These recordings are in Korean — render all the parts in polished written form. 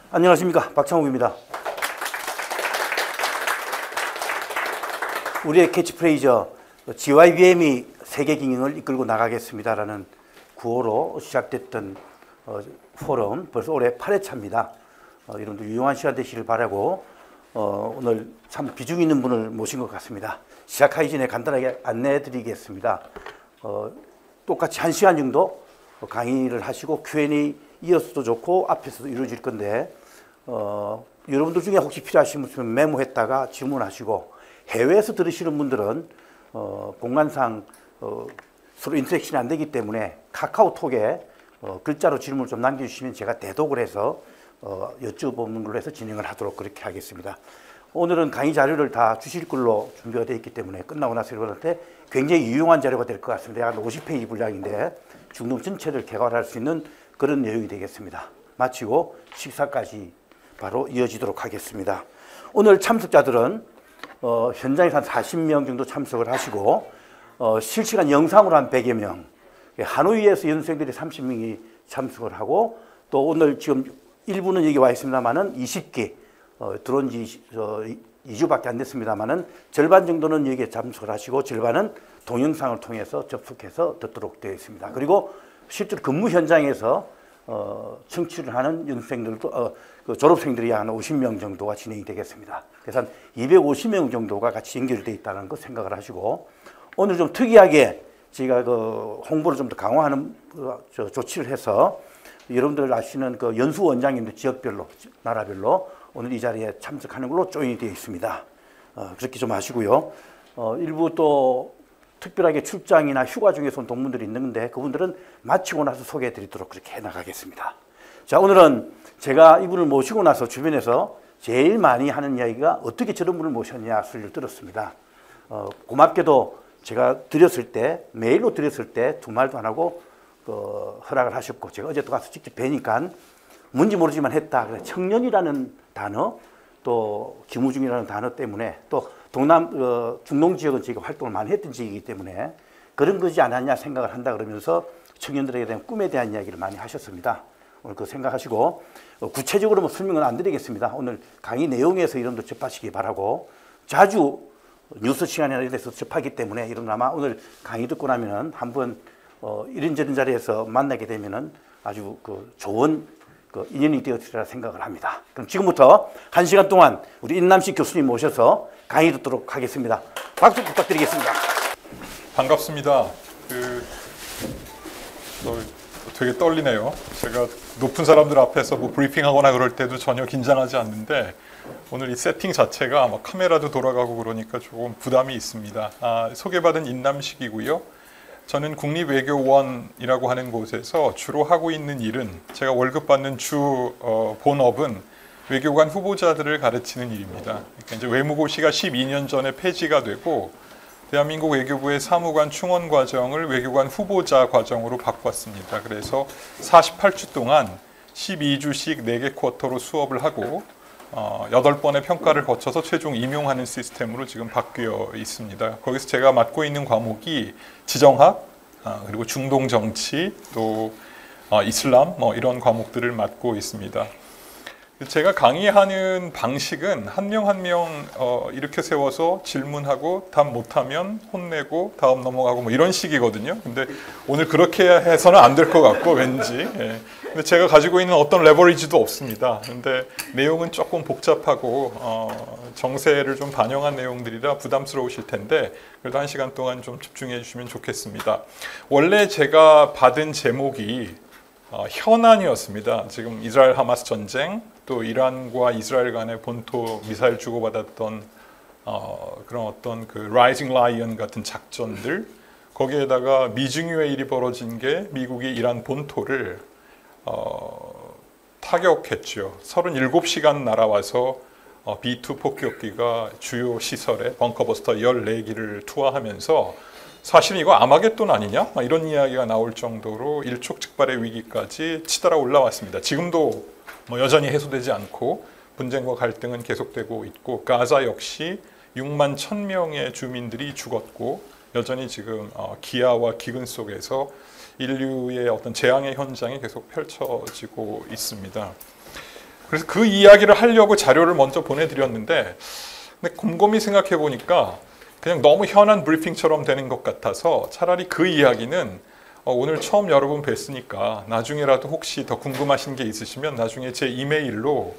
안녕하십니까, 박창욱입니다. 우리의 캐치프레이저 GYBM이 세계 경영을 이끌고 나가겠습니다라는 구호로 시작됐던 포럼 벌써 올해 8회차입니다. 여러분들 유용한 시간 되시길 바라고 오늘 참 비중 있는 분을 모신 것 같습니다. 시작하기 전에 간단하게 안내해 드리겠습니다. 똑같이 1시간 정도 강의를 하시고 Q&A 이어서도 좋고 앞에서도 이루어질 건데 여러분들 중에 혹시 필요하신 분 메모했다가 질문하시고 해외에서 들으시는 분들은 공간상 서로 인터랙션이 안 되기 때문에 카카오톡에 글자로 질문을 좀 남겨주시면 제가 대독을 해서 여쭤보는 걸로 해서 진행을 하도록 그렇게 하겠습니다. 오늘은 강의 자료를 다 주실 걸로 준비가 되어 있기 때문에 끝나고 나서 여러분한테 굉장히 유용한 자료가 될 것 같습니다. 약 50페이지 분량인데 중동 전체를 개괄할 수 있는 그런 내용이 되겠습니다. 마치고 식사까지 바로 이어지도록 하겠습니다. 오늘 참석자들은 현장에서 한 40명 정도 참석을 하시고 실시간 영상으로 한 100여 명, 하노이에서 연수생들이 30명이 참석을 하고 또 오늘 지금 일부는 여기 와 있습니다만은 20기 들어온 지 2주밖에 안 됐습니다만은 절반 정도는 여기에 참석을 하시고 절반은 동영상을 통해서 접속해서 듣도록 되어 있습니다. 그리고 실제로 근무 현장에서 청취를 하는 연수생들도 졸업생들이 한 50명 정도가 진행이 되겠습니다. 그래서 한 250명 정도가 같이 연결되어 있다는 거 생각을 하시고 오늘 좀 특이하게 저희가 홍보를 좀 더 강화하는 조치를 해서 여러분들 아시는 연수 원장님들 지역별로 나라별로 오늘 이 자리에 참석하는 걸로 조인이 되어 있습니다. 그렇게 좀 아시고요. 일부 또 특별하게 출장이나 휴가 중에서 온 동문들이 있는데 그분들은 마치고 나서 소개해 드리도록 그렇게 해 나가겠습니다. 자, 오늘은 제가 이분을 모시고 나서 주변에서 제일 많이 하는 이야기가 어떻게 저런 분을 모셨냐 소리를 들었습니다. 고맙게도 제가 드렸을 때 메일로 드렸을 때 두 말도 안 하고 허락을 하셨고 제가 어제 또 가서 직접 뵈니까 뭔지 모르지만 했다. 청년이라는 단어 또 기무중이라는 단어 때문에 또 중동 지역은 저희가 활동을 많이 했던 지역이기 때문에 그런 거지 않았냐 생각을 한다 그러면서 청년들에게 대한 꿈에 대한 이야기를 많이 하셨습니다. 오늘 그 생각하시고 구체적으로 뭐 설명은 안 드리겠습니다. 오늘 강의 내용에서 이런 거 접하시기 바라고 자주 뉴스 시간이나 이런 데서 접하기 때문에 이런 아마 오늘 강의 듣고 나면은 한번 이런저런 자리에서 만나게 되면은 아주 좋은 인연이 되었으리라 생각을 합니다. 그럼 지금부터 1시간 동안 우리 인남식 교수님 모셔서 강의 듣도록 하겠습니다. 박수 부탁드리겠습니다. 반갑습니다. 되게 떨리네요. 제가 높은 사람들 앞에서 뭐 브리핑하거나 그럴 때도 전혀 긴장하지 않는데 오늘 이 세팅 자체가 카메라도 돌아가고 그러니까 조금 부담이 있습니다. 소개받은 인남식이고요. 저는 국립외교원이라고 하는 곳에서 주로 하고 있는 일은 제가 월급 받는 주 본업은 외교관 후보자들을 가르치는 일입니다. 그러니까 이제 외무고시가 12년 전에 폐지가 되고 대한민국 외교부의 사무관 충원 과정을 외교관 후보자 과정으로 바꿨습니다. 그래서 48주 동안 12주씩 4개 쿼터로 수업을 하고 8번의 평가를 거쳐서 최종 임용하는 시스템으로 지금 바뀌어 있습니다. 거기서 제가 맡고 있는 과목이 지정학, 그리고 중동 정치, 또 이슬람 이런 과목들을 맡고 있습니다. 제가 강의하는 방식은 한 명 한 명 이렇게 세워서 질문하고 답 못하면 혼내고 다음 넘어가고 이런 식이거든요. 근데 오늘 그렇게 해서는 안 될 것 같고 왠지. 예. 근데 제가 가지고 있는 어떤 레버리지도 없습니다. 근데 내용은 조금 복잡하고 정세를 좀 반영한 내용들이라 부담스러우실 텐데 그래도 1시간 동안 좀 집중해 주시면 좋겠습니다. 원래 제가 받은 제목이 현안이었습니다. 지금 이스라엘 하마스 전쟁, 또 이란과 이스라엘 간의 본토 미사일 주고받았던 그런 어떤 라이징 라이언 같은 작전들, 거기에다가 미증유의 일이 벌어진 게 미국이 이란 본토를 타격했죠. 37시간 날아와서 B2 폭격기가 주요 시설에 벙커버스터 14기를 투하하면서 사실은 이거 아마겟돈 아니냐? 이런 이야기가 나올 정도로 일촉즉발의 위기까지 치달아 올라왔습니다. 지금도 여전히 해소되지 않고 분쟁과 갈등은 계속되고 있고 가자 역시 6만 1,000명의 주민들이 죽었고 여전히 지금 기아와 기근 속에서 인류의 어떤 재앙의 현장이 계속 펼쳐지고 있습니다. 그래서 그 이야기를 하려고 자료를 먼저 보내드렸는데 근데 곰곰이 생각해 보니까 그냥 너무 현안 브리핑처럼 되는 것 같아서 차라리 그 이야기는 오늘 처음 여러분 뵀으니까 나중에라도 혹시 더 궁금하신 게 있으시면 나중에 제 이메일로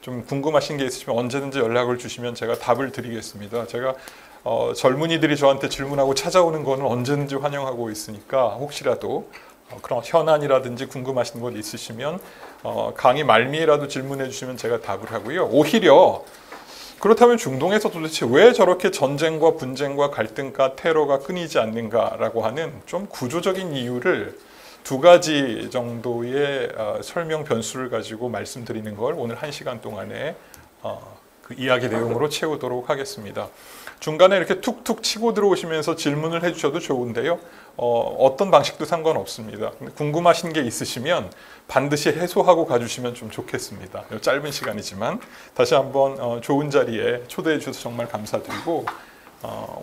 좀 궁금하신 게 있으시면 언제든지 연락을 주시면 제가 답을 드리겠습니다. 제가 젊은이들이 저한테 질문하고 찾아오는 거는 언제든지 환영하고 있으니까 혹시라도 그런 현안이라든지 궁금하신 것 있으시면 강의 말미에라도 질문해 주시면 제가 답을 하고요. 오히려 그렇다면 중동에서 도대체 왜 저렇게 전쟁과 분쟁과 갈등과 테러가 끊이지 않는가라고 하는 좀 구조적인 이유를 두 가지 정도의 설명 변수를 가지고 말씀드리는 걸 오늘 1시간 동안에 그 이야기 내용으로 채우도록 하겠습니다. 중간에 이렇게 툭툭 치고 들어오시면서 질문을 해주셔도 좋은데요. 어떤 방식도 상관없습니다. 궁금하신 게 있으시면 반드시 해소하고 가주시면 좀 좋겠습니다. 짧은 시간이지만 다시 한번 좋은 자리에 초대해 주셔서 정말 감사드리고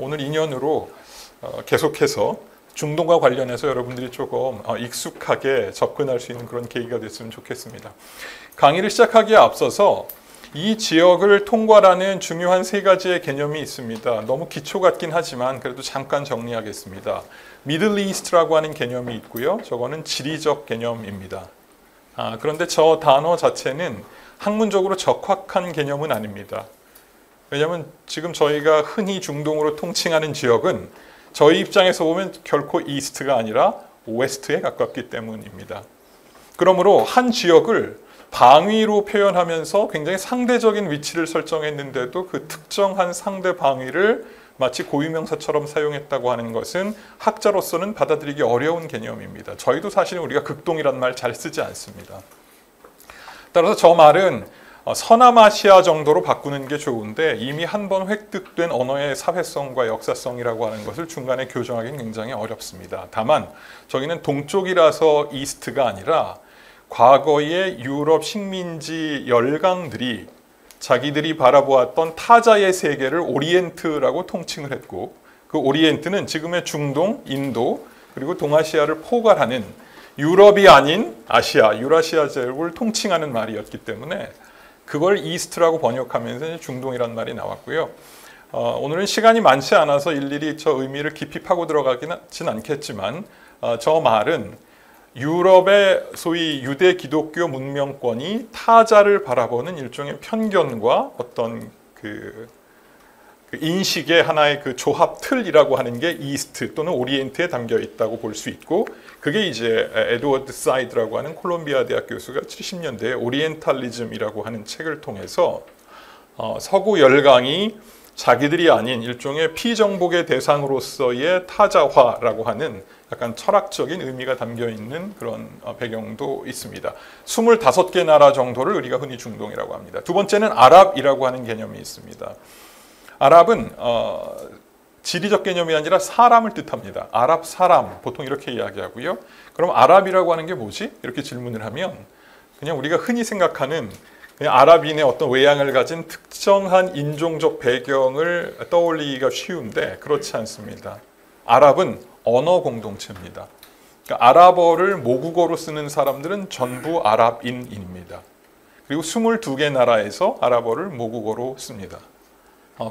오늘 인연으로 계속해서 중동과 관련해서 여러분들이 조금 익숙하게 접근할 수 있는 그런 계기가 됐으면 좋겠습니다. 강의를 시작하기에 앞서서 이 지역을 통괄하는 중요한 3가지의 개념이 있습니다. 너무 기초 같긴 하지만 그래도 잠깐 정리하겠습니다. 미들 이스트라고 하는 개념이 있고요. 저거는 지리적 개념입니다. 그런데 저 단어 자체는 학문적으로 적확한 개념은 아닙니다. 왜냐하면 지금 저희가 흔히 중동으로 통칭하는 지역은 저희 입장에서 보면 결코 이스트가 아니라 웨스트에 가깝기 때문입니다. 그러므로 한 지역을 방위로 표현하면서 굉장히 상대적인 위치를 설정했는데도 그 특정한 상대 방위를 마치 고유명사처럼 사용했다고 하는 것은 학자로서는 받아들이기 어려운 개념입니다. 저희도 사실은 우리가 극동이란 말 잘 쓰지 않습니다. 따라서 저 말은 서남아시아 정도로 바꾸는 게 좋은데 이미 한 번 획득된 언어의 사회성과 역사성이라고 하는 것을 중간에 교정하기는 굉장히 어렵습니다. 다만 저기는 동쪽이라서 이스트가 아니라 과거의 유럽 식민지 열강들이 자기들이 바라보았던 타자의 세계를 오리엔트라고 통칭을 했고 그 오리엔트는 지금의 중동, 인도 그리고 동아시아를 포괄하는 유럽이 아닌 아시아, 유라시아 제국을 통칭하는 말이었기 때문에 그걸 이스트라고 번역하면서 중동이란 말이 나왔고요. 오늘은 시간이 많지 않아서 일일이 저 의미를 깊이 파고 들어가진 않겠지만 저 말은 유럽의 소위 유대 기독교 문명권이 타자를 바라보는 일종의 편견과 어떤 그 인식의 하나의 그 조합 틀이라고 하는 게 이스트 또는 오리엔트에 담겨 있다고 볼 수 있고 그게 이제 에드워드 사이드라고 하는 콜롬비아 대학 교수가 70년대에 오리엔탈리즘이라고 하는 책을 통해서 서구 열강이 자기들이 아닌 일종의 피정복의 대상으로서의 타자화라고 하는 약간 철학적인 의미가 담겨 있는 그런 배경도 있습니다. 25개 나라 정도를 우리가 흔히 중동이라고 합니다. 두 번째는 아랍이라고 하는 개념이 있습니다. 아랍은 지리적 개념이 아니라 사람을 뜻합니다. 아랍 사람 보통 이렇게 이야기하고요. 그럼 아랍이라고 하는 게 뭐지? 이렇게 질문을 하면 그냥 우리가 흔히 생각하는 그냥 아랍인의 어떤 외양을 가진 특정한 인종적 배경을 떠올리기가 쉬운데 그렇지 않습니다. 아랍은 언어 공동체입니다. 그러니까 아랍어를 모국어로 쓰는 사람들은 전부 아랍인입니다. 그리고 22개 나라에서 아랍어를 모국어로 씁니다.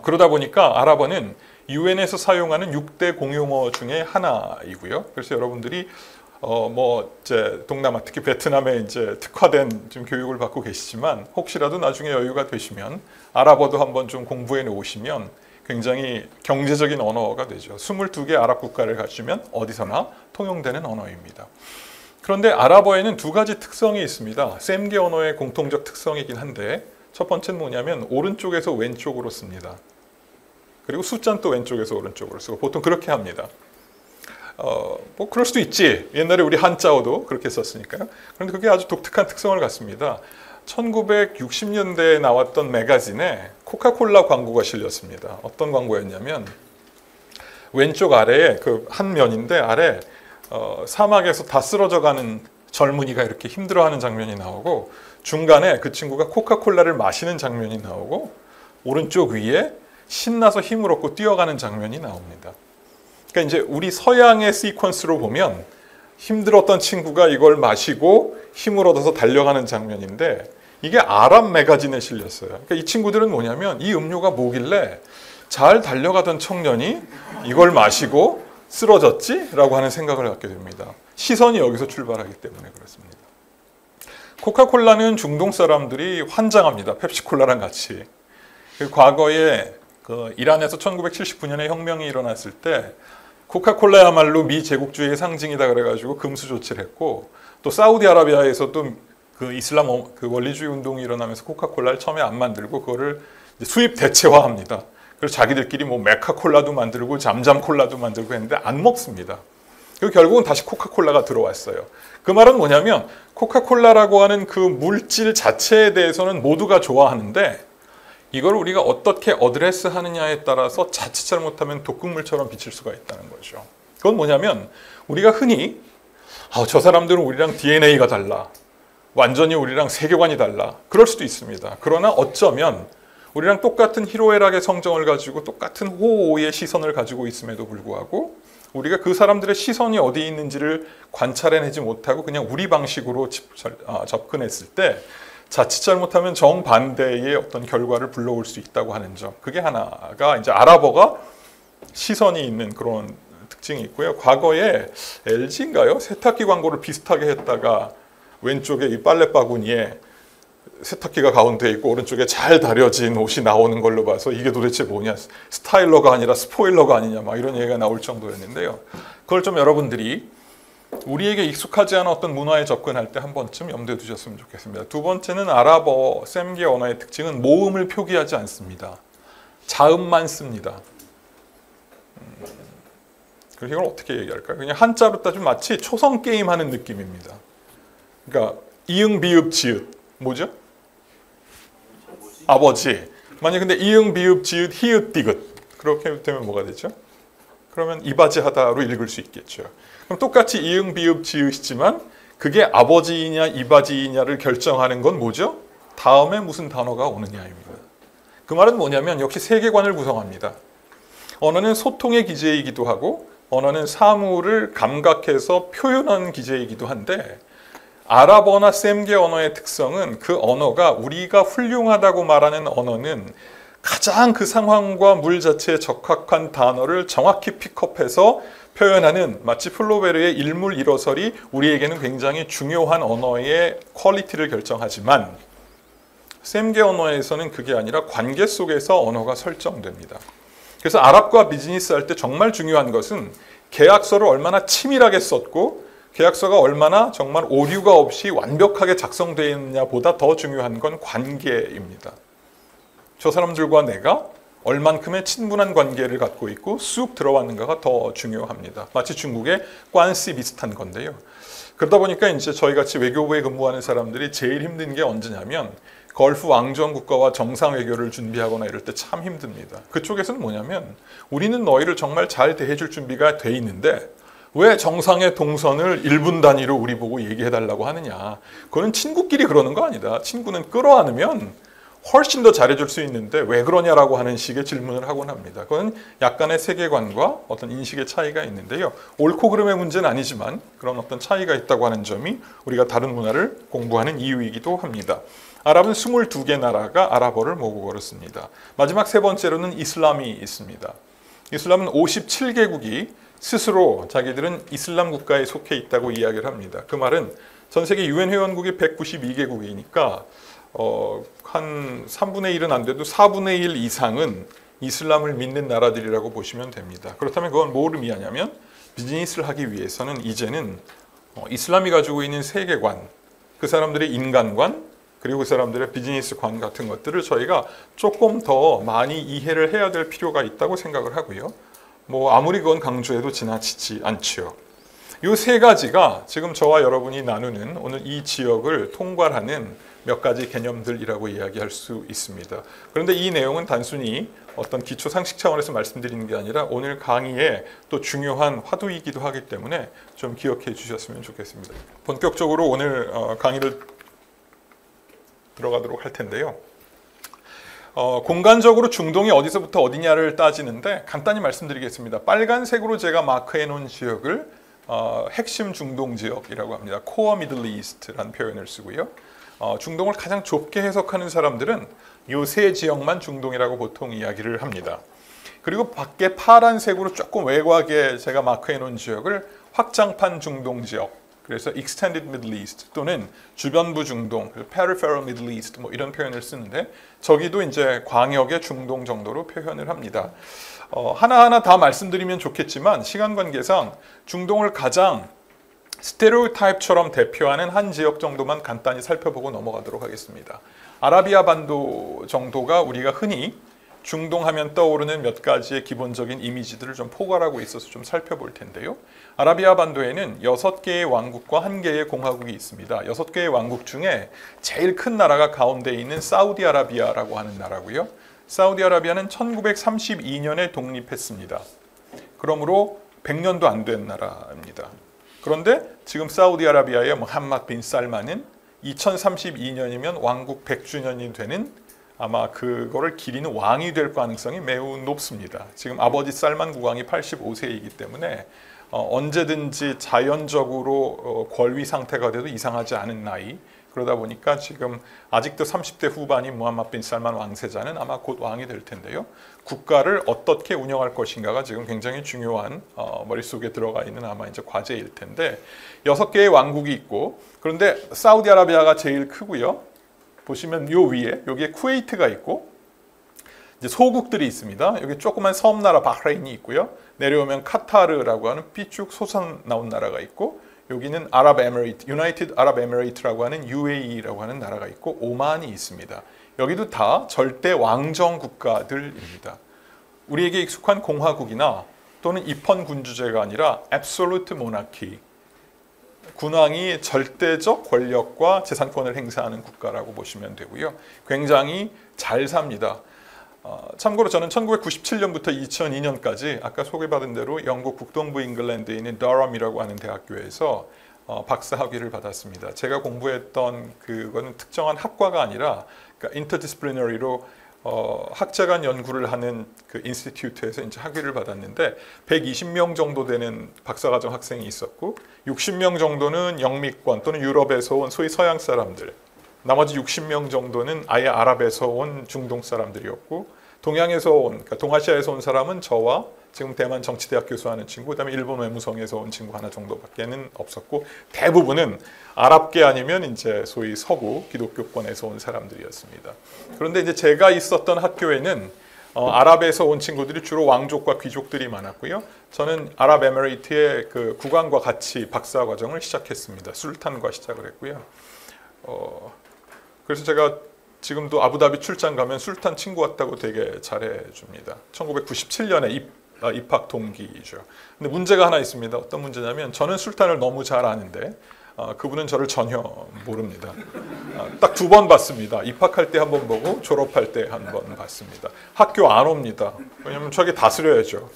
그러다 보니까 아랍어는 유엔에서 사용하는 6대 공용어 중에 하나이고요. 그래서 여러분들이 이제 동남아 특히 베트남에 이제 특화된 좀 교육을 받고 계시지만 혹시라도 나중에 여유가 되시면 아랍어도 한번 좀 공부해 놓으시면 굉장히 경제적인 언어가 되죠. 22개 아랍 국가를 갖추면 어디서나 통용되는 언어입니다. 그런데 아랍어에는 2가지 특성이 있습니다. 셈계 언어의 공통적 특성이긴 한데 첫 번째는 뭐냐면 오른쪽에서 왼쪽으로 씁니다. 그리고 숫자는 또 왼쪽에서 오른쪽으로 쓰고 보통 그렇게 합니다. 뭐 그럴 수도 있지. 옛날에 우리 한자어도 그렇게 썼으니까요. 그런데 그게 아주 독특한 특성을 갖습니다. 1960년대에 나왔던 매거진에 코카콜라 광고가 실렸습니다. 어떤 광고였냐면 왼쪽 아래에 그 한 면인데 아래 사막에서 다 쓰러져가는 젊은이가 이렇게 힘들어하는 장면이 나오고 중간에 그 친구가 코카콜라를 마시는 장면이 나오고 오른쪽 위에 신나서 힘을 얻고 뛰어가는 장면이 나옵니다. 그러니까 이제 우리 서양의 시퀀스로 보면 힘들었던 친구가 이걸 마시고 힘을 얻어서 달려가는 장면인데 이게 아랍 매거진에 실렸어요. 그러니까 이 친구들은 뭐냐면 이 음료가 뭐길래 잘 달려가던 청년이 이걸 마시고 쓰러졌지? 라고 하는 생각을 갖게 됩니다. 시선이 여기서 출발하기 때문에 그렇습니다. 코카콜라는 중동 사람들이 환장합니다. 펩시콜라랑 같이. 과거에 이란에서 1979년에 혁명이 일어났을 때 코카콜라야말로 미 제국주의의 상징이다 그래가지고 금수 조치를 했고, 또 사우디아라비아에서도 그 이슬람 그 원리주의 운동이 일어나면서 코카콜라를 처음에 안 만들고 그거를 수입 대체화합니다. 그래서 자기들끼리 뭐 메카콜라도 만들고 잠잠콜라도 만들고 했는데 안 먹습니다. 그리고 결국은 다시 코카콜라가 들어왔어요. 그 말은 뭐냐면 코카콜라라고 하는 그 물질 자체에 대해서는 모두가 좋아하는데 이걸 우리가 어떻게 어드레스 하느냐에 따라서 자칫 잘못하면 독극물처럼 비칠 수가 있다는 거죠. 그건 뭐냐면 우리가 흔히 저 사람들은 우리랑 DNA가 달라. 완전히 우리랑 세계관이 달라. 그럴 수도 있습니다. 그러나 어쩌면 우리랑 똑같은 희로애락의 성정을 가지고 똑같은 호오의 시선을 가지고 있음에도 불구하고 우리가 그 사람들의 시선이 어디 있는지를 관찰해내지 못하고 그냥 우리 방식으로 접근했을 때 자칫 잘못하면 정반대의 어떤 결과를 불러올 수 있다고 하는 점. 그게 하나가 이제 아랍어가 시선이 있는 그런 특징이 있고요. 과거에 LG인가요? 세탁기 광고를 비슷하게 했다가 왼쪽에 이 빨래 바구니에 세탁기가 가운데 있고 오른쪽에 잘 다려진 옷이 나오는 걸로 봐서 이게 도대체 뭐냐, 스타일러가 아니라 스포일러가 아니냐 막 이런 얘기가 나올 정도였는데요. 그걸 좀 여러분들이 우리에게 익숙하지 않은 어떤 문화에 접근할 때 한 번쯤 염두에 두셨으면 좋겠습니다. 두 번째는 아랍어, 셈게 언어의 특징은 모음을 표기하지 않습니다. 자음만 씁니다. 그래서 이걸 어떻게 얘기할까요? 그냥 한자로 따지면 마치 초성 게임 하는 느낌입니다. 그러니까 이응, 비읍, 지읒 뭐죠? 아버지. 만약 근데 이응, 비읍, 지읒, 히읗, 디귿 그렇게 되면 뭐가 되죠? 그러면 이바지하다로 읽을 수 있겠죠. 그럼 똑같이 이응, 비읍, 지읒이지만 그게 아버지이냐 이바지이냐를 결정하는 건 뭐죠? 다음에 무슨 단어가 오느냐입니다. 그 말은 뭐냐면 역시 세계관을 구성합니다. 언어는 소통의 기제이기도 하고 언어는 사물을 감각해서 표현하는 기제이기도 한데 아랍어나 셈게 언어의 특성은 그 언어가 우리가 훌륭하다고 말하는 언어는 가장 그 상황과 물 자체에 적합한 단어를 정확히 픽업해서 표현하는 마치 플로베르의 일물 일어설이 우리에게는 굉장히 중요한 언어의 퀄리티를 결정하지만 셈게 언어에서는 그게 아니라 관계 속에서 언어가 설정됩니다. 그래서 아랍과 비즈니스 할 때 정말 중요한 것은 계약서를 얼마나 치밀하게 썼고 계약서가 얼마나 정말 오류가 없이 완벽하게 작성되어 있느냐보다 더 중요한 건 관계입니다. 저 사람들과 내가 얼만큼의 친분한 관계를 갖고 있고 쑥 들어왔는가가 더 중요합니다. 마치 중국의 관시 비슷한 건데요. 그러다 보니까 이제 저희 같이 외교부에 근무하는 사람들이 제일 힘든 게 언제냐면 걸프 왕정 국가와 정상 외교를 준비하거나 이럴 때 참 힘듭니다. 그쪽에서는 뭐냐면 우리는 너희를 정말 잘 대해줄 준비가 돼 있는데 왜 정상의 동선을 1분 단위로 우리 보고 얘기해달라고 하느냐. 그거는 친구끼리 그러는 거 아니다. 친구는 끌어안으면 훨씬 더 잘해줄 수 있는데 왜 그러냐라고 하는 식의 질문을 하곤 합니다. 그건 약간의 세계관과 어떤 인식의 차이가 있는데요. 옳고 그름의 문제는 아니지만 그런 어떤 차이가 있다고 하는 점이 우리가 다른 문화를 공부하는 이유이기도 합니다. 아랍은 22개 나라가 아랍어를 모국어로 씁니다. 마지막 세 번째로는 이슬람이 있습니다. 이슬람은 57개국이 스스로 자기들은 이슬람 국가에 속해 있다고 이야기를 합니다. 그 말은 전 세계 유엔 회원국이 192개국이니까 한 3분의 1은 안 돼도 4분의 1 이상은 이슬람을 믿는 나라들이라고 보시면 됩니다. 그렇다면 그건 뭐를 의미하냐면 비즈니스를 하기 위해서는 이제는 이슬람이 가지고 있는 세계관, 그 사람들의 인간관, 그리고 그 사람들의 비즈니스관 같은 것들을 저희가 조금 더 많이 이해를 해야 될 필요가 있다고 생각을 하고요. 뭐 아무리 그건 강조해도 지나치지 않지요. 이 세 가지가 지금 저와 여러분이 나누는 오늘 이 지역을 통괄하는 몇 가지 개념들이라고 이야기할 수 있습니다. 그런데 이 내용은 단순히 어떤 기초 상식 차원에서 말씀드리는 게 아니라 오늘 강의의 또 중요한 화두이기도 하기 때문에 좀 기억해 주셨으면 좋겠습니다. 본격적으로 오늘 강의를 들어가도록 할 텐데요. 공간적으로 중동이 어디서부터 어디냐를 따지는데 간단히 말씀드리겠습니다. 빨간색으로 제가 마크해 놓은 지역을 핵심 중동 지역이라고 합니다. 코어 미들 이스트라는 표현을 쓰고요. 중동을 가장 좁게 해석하는 사람들은 요 세 지역만 중동이라고 보통 이야기를 합니다. 그리고 밖에 파란색으로 조금 외곽에 제가 마크해 놓은 지역을 확장판 중동 지역, 그래서 Extended Middle East 또는 주변부 중동, Peripheral Middle East 뭐 이런 표현을 쓰는데 저기도 이제 광역의 중동 정도로 표현을 합니다. 하나하나 다 말씀드리면 좋겠지만 시간 관계상 중동을 가장 스테레오타입처럼 대표하는 한 지역 정도만 간단히 살펴보고 넘어가도록 하겠습니다. 아라비아 반도 정도가 우리가 흔히 중동하면 떠오르는 몇 가지의 기본적인 이미지들을 좀 포괄하고 있어서 좀 살펴볼 텐데요. 아라비아 반도에는 6개의 왕국과 1개의 공화국이 있습니다. 6개의 왕국 중에 제일 큰 나라가 가운데 있는 사우디아라비아라고 하는 나라고요. 사우디아라비아는 1932년에 독립했습니다. 그러므로 100년도 안 된 나라입니다. 그런데 지금 사우디아라비아의 무함마드 빈 살만은 2032년이면 왕국 100주년이 되는 아마 그거를 기리는 왕이 될 가능성이 매우 높습니다. 지금 아버지 살만 국왕이 85세이기 때문에 언제든지 자연적으로 권위 상태가 돼도 이상하지 않은 나이. 그러다 보니까 지금 아직도 30대 후반인 무함마드 빈 살만 왕세자는 아마 곧 왕이 될 텐데요. 국가를 어떻게 운영할 것인가가 지금 굉장히 중요한 머릿속에 들어가 있는 아마 이제 과제일 텐데 6개의 왕국이 있고 그런데 사우디아라비아가 제일 크고요. 보시면 요 위에 여기에 쿠웨이트가 있고 이제 소국들이 있습니다. 여기 조그만 섬나라 바흐레인이 있고요. 내려오면 카타르라고 하는 삐쭉 솟아 나온 나라가 있고 여기는 아랍에미레이트, 유나이티드 아랍에미레이트라고 하는 UAE라고 하는 나라가 있고 오만이 있습니다. 여기도 다 절대 왕정 국가들입니다. 우리에게 익숙한 공화국이나 또는 입헌 군주제가 아니라 absolute monarchy, 군왕이 절대적 권력과 재산권을 행사하는 국가라고 보시면 되고요. 굉장히 잘 삽니다. 참고로 저는 1997년부터 2002년까지 아까 소개받은 대로 영국 북동부 잉글랜드에 있는 더럼이라고 하는 대학교에서 박사학위를 받았습니다. 제가 공부했던 그거는 특정한 학과가 아니라 그러니까 인터디스플리너리로 학자 간 연구를 하는 그 인스티튜트에서 이제 학위를 받았는데 120명 정도 되는 박사과정 학생이 있었고 60명 정도는 영미권 또는 유럽에서 온 소위 서양 사람들, 나머지 60명 정도는 아예 아랍에서 온 중동 사람들이었고 동양에서 온, 그러니까 동아시아에서 온 사람은 저와 지금 대만 정치대학 교수하는 친구, 그다음에 일본 외무성에서 온 친구 하나 정도밖에는 없었고 대부분은 아랍계 아니면 이제 소위 서구 기독교권에서 온 사람들이었습니다. 그런데 이제 제가 있었던 학교에는 아랍에서 온 친구들이 주로 왕족과 귀족들이 많았고요. 저는 아랍에미레이트의 그 국왕과 같이 박사 과정을 시작했습니다. 술탄과 시작을 했고요. 그래서 제가 지금도 아부다비 출장 가면 술탄 친구 왔다고 되게 잘해줍니다. 1997년에 입학 동기이죠. 근데 문제가 하나 있습니다. 어떤 문제냐면 저는 술탄을 너무 잘 아는데 그분은 저를 전혀 모릅니다. 딱 2번 봤습니다. 입학할 때 1번 보고 졸업할 때 1번 봤습니다. 학교 안 옵니다. 왜냐면 저게 다스려야죠.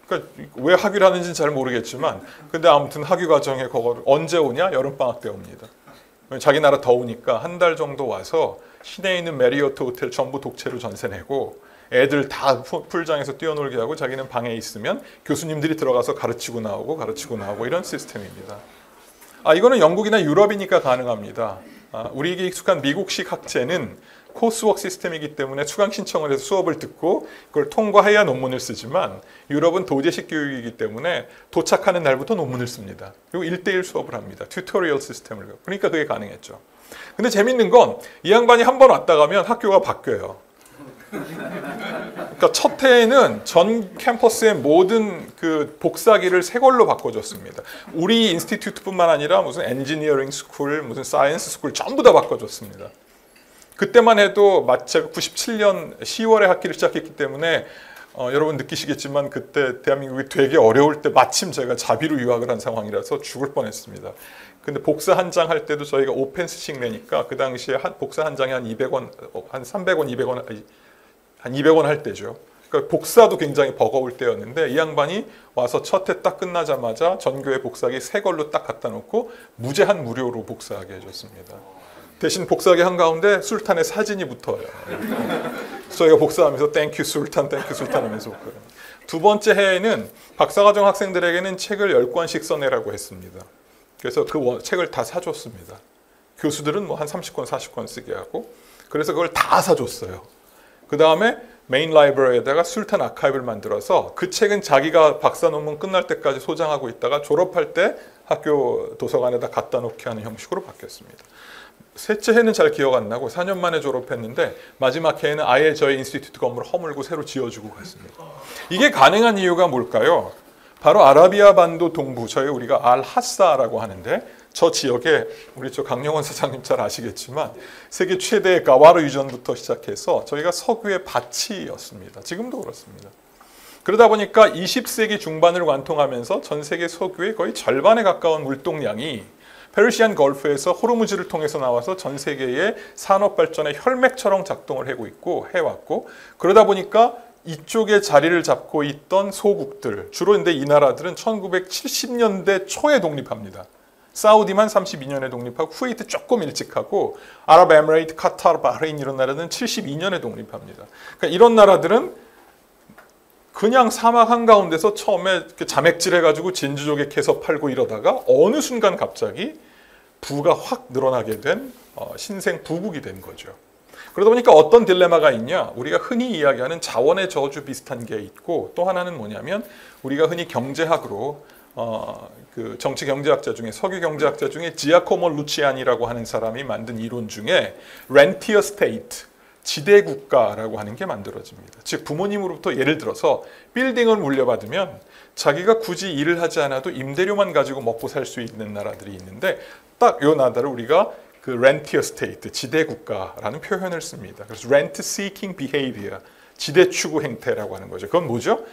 그러니까 왜 학위를 하는지는 잘 모르겠지만 근데 아무튼 학위 과정에 그거를 언제 오냐? 여름방학 때 옵니다. 자기 나라 더우니까 한 달 정도 와서 시내에 있는 메리어트 호텔 전부 독채로 전세 내고 애들 다 풀장에서 뛰어놀게 하고 자기는 방에 있으면 교수님들이 들어가서 가르치고 나오고 이런 시스템입니다. 이거는 영국이나 유럽이니까 가능합니다. 우리에게 익숙한 미국식 학제는 코스워크 시스템이기 때문에 수강 신청을 해서 수업을 듣고 그걸 통과해야 논문을 쓰지만 유럽은 도제식 교육이기 때문에 도착하는 날부터 논문을 씁니다. 그리고 1:1 수업을 합니다. 튜토리얼 시스템을. 그러니까 그게 가능했죠. 근데 재밌는 건 이 양반이 한 번 왔다 가면 학교가 바뀌어요. 그러니까 첫 해에는 전 캠퍼스의 모든 그 복사기를 새 걸로 바꿔줬습니다. 우리 인스티튜트뿐만 아니라 무슨 엔지니어링 스쿨, 무슨 사이언스 스쿨 전부 다 바꿔줬습니다. 그때만 해도 제가 97년 10월에 학기를 시작했기 때문에 여러분 느끼시겠지만 그때 대한민국이 되게 어려울 때 마침 제가 자비로 유학을 한 상황이라서 죽을 뻔했습니다. 근데 복사 한 장 할 때도 저희가 5펜스씩 내니까 그 당시에 복사 한 장에 한 200원, 한 300원, 200원, 한 200원 할 때죠. 그러니까 복사도 굉장히 버거울 때였는데 이 양반이 와서 첫 해 딱 끝나자마자 전교의 복사기 새 걸로 딱 갖다 놓고 무제한 무료로 복사하게 해줬습니다. 대신 복사기 한가운데 술탄의 사진이 붙어요. 저희가 복사하면서 땡큐 술탄 하면서 복사해요. 두 번째 해에는 박사과정 학생들에게는 책을 10권씩 써내라고 했습니다. 그래서 그 책을 다 사줬습니다. 교수들은 뭐 한 30권, 40권 쓰게 하고 그래서 그걸 다 사줬어요. 그 다음에 메인 라이브러리에다가 술탄 아카이브를 만들어서 그 책은 자기가 박사 논문 끝날 때까지 소장하고 있다가 졸업할 때 학교 도서관에다 갖다 놓게 하는 형식으로 바뀌었습니다. 셋째 해는 잘 기억 안 나고 4년 만에 졸업했는데 마지막 해에는 아예 저희 인스티튜트 건물을 허물고 새로 지어주고 갔습니다. 이게 가능한 이유가 뭘까요? 바로 아라비아 반도 동부, 우리가 알하사라고 하는데 저 지역에 우리 강영원 사장님 잘 아시겠지만 세계 최대의 가와르 유전부터 시작해서 저희가 석유의 밭이었습니다. 지금도 그렇습니다. 그러다 보니까 20세기 중반을 관통하면서 전 세계 석유의 거의 절반에 가까운 물동량이 페르시안 걸프에서 호르무즈를 통해서 나와서 전 세계의 산업 발전의 혈맥처럼 작동을 해왔고 그러다 보니까 이쪽에 자리를 잡고 있던 소국들, 주로 근데 이 나라들은 1970년대 초에 독립합니다. 사우디만 32년에 독립하고 쿠웨이트 조금 일찍 하고 아랍에미레이트, 카타르, 바흐레인 이런 나라들은 72년에 독립합니다. 그러니까 이런 나라들은 그냥 사막 한가운데서 처음에 자맥질해가지고 진주조개 캐서 팔고 이러다가 어느 순간 갑자기 부가 확 늘어나게 된 신생 부국이 된 거죠. 그러다 보니까 어떤 딜레마가 있냐? 우리가 흔히 이야기하는 자원의 저주 비슷한 게 있고 또 하나는 뭐냐면 우리가 흔히 경제학으로 그 정치 경제학자 중에 석유 경제학자 중에 지아코모 루치아니라고 하는 사람이 만든 이론 중에 렌티어 스테이트, 지대 국가라고 하는 게 만들어집니다. 즉 부모님으로부터 예를 들어서 빌딩을 물려받으면 자기가 굳이 일을 하지 않아도 임대료만 가지고 먹고 살 수 있는 나라들이 있는데 딱 이 나라를 우리가 그 렌티어 스테이트, 지대 국가라는 표현을 씁니다. 그래서 rent seeking behavior, 지대 추구 행태라고 하는 거죠. 그건 뭐죠?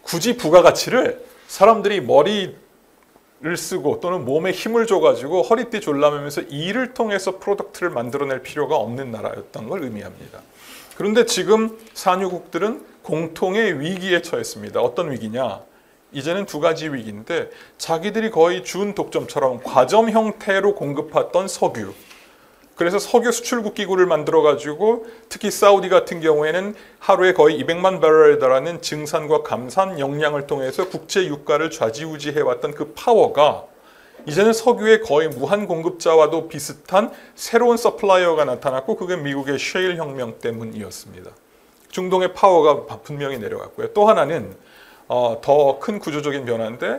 굳이 부가가치를 사람들이 머리를 쓰고 또는 몸에 힘을 줘가지고 허리띠 졸라매면서 일을 통해서 프로덕트를 만들어낼 필요가 없는 나라였던 걸 의미합니다. 그런데 지금 산유국들은 공통의 위기에 처했습니다. 어떤 위기냐? 이제는 두 가지 위기인데 자기들이 거의 준 독점처럼 과점 형태로 공급했던 석유, 그래서 석유 수출국 기구를 만들어가지고 특히 사우디 같은 경우에는 하루에 거의 200만 배럴에 달하는 증산과 감산 역량을 통해서 국제 유가를 좌지우지해왔던 그 파워가 이제는 석유의 거의 무한 공급자와도 비슷한 새로운 서플라이어가 나타났고 그게 미국의 셰일 혁명 때문이었습니다. 중동의 파워가 분명히 내려갔고요. 또 하나는 더 큰 구조적인 변화인데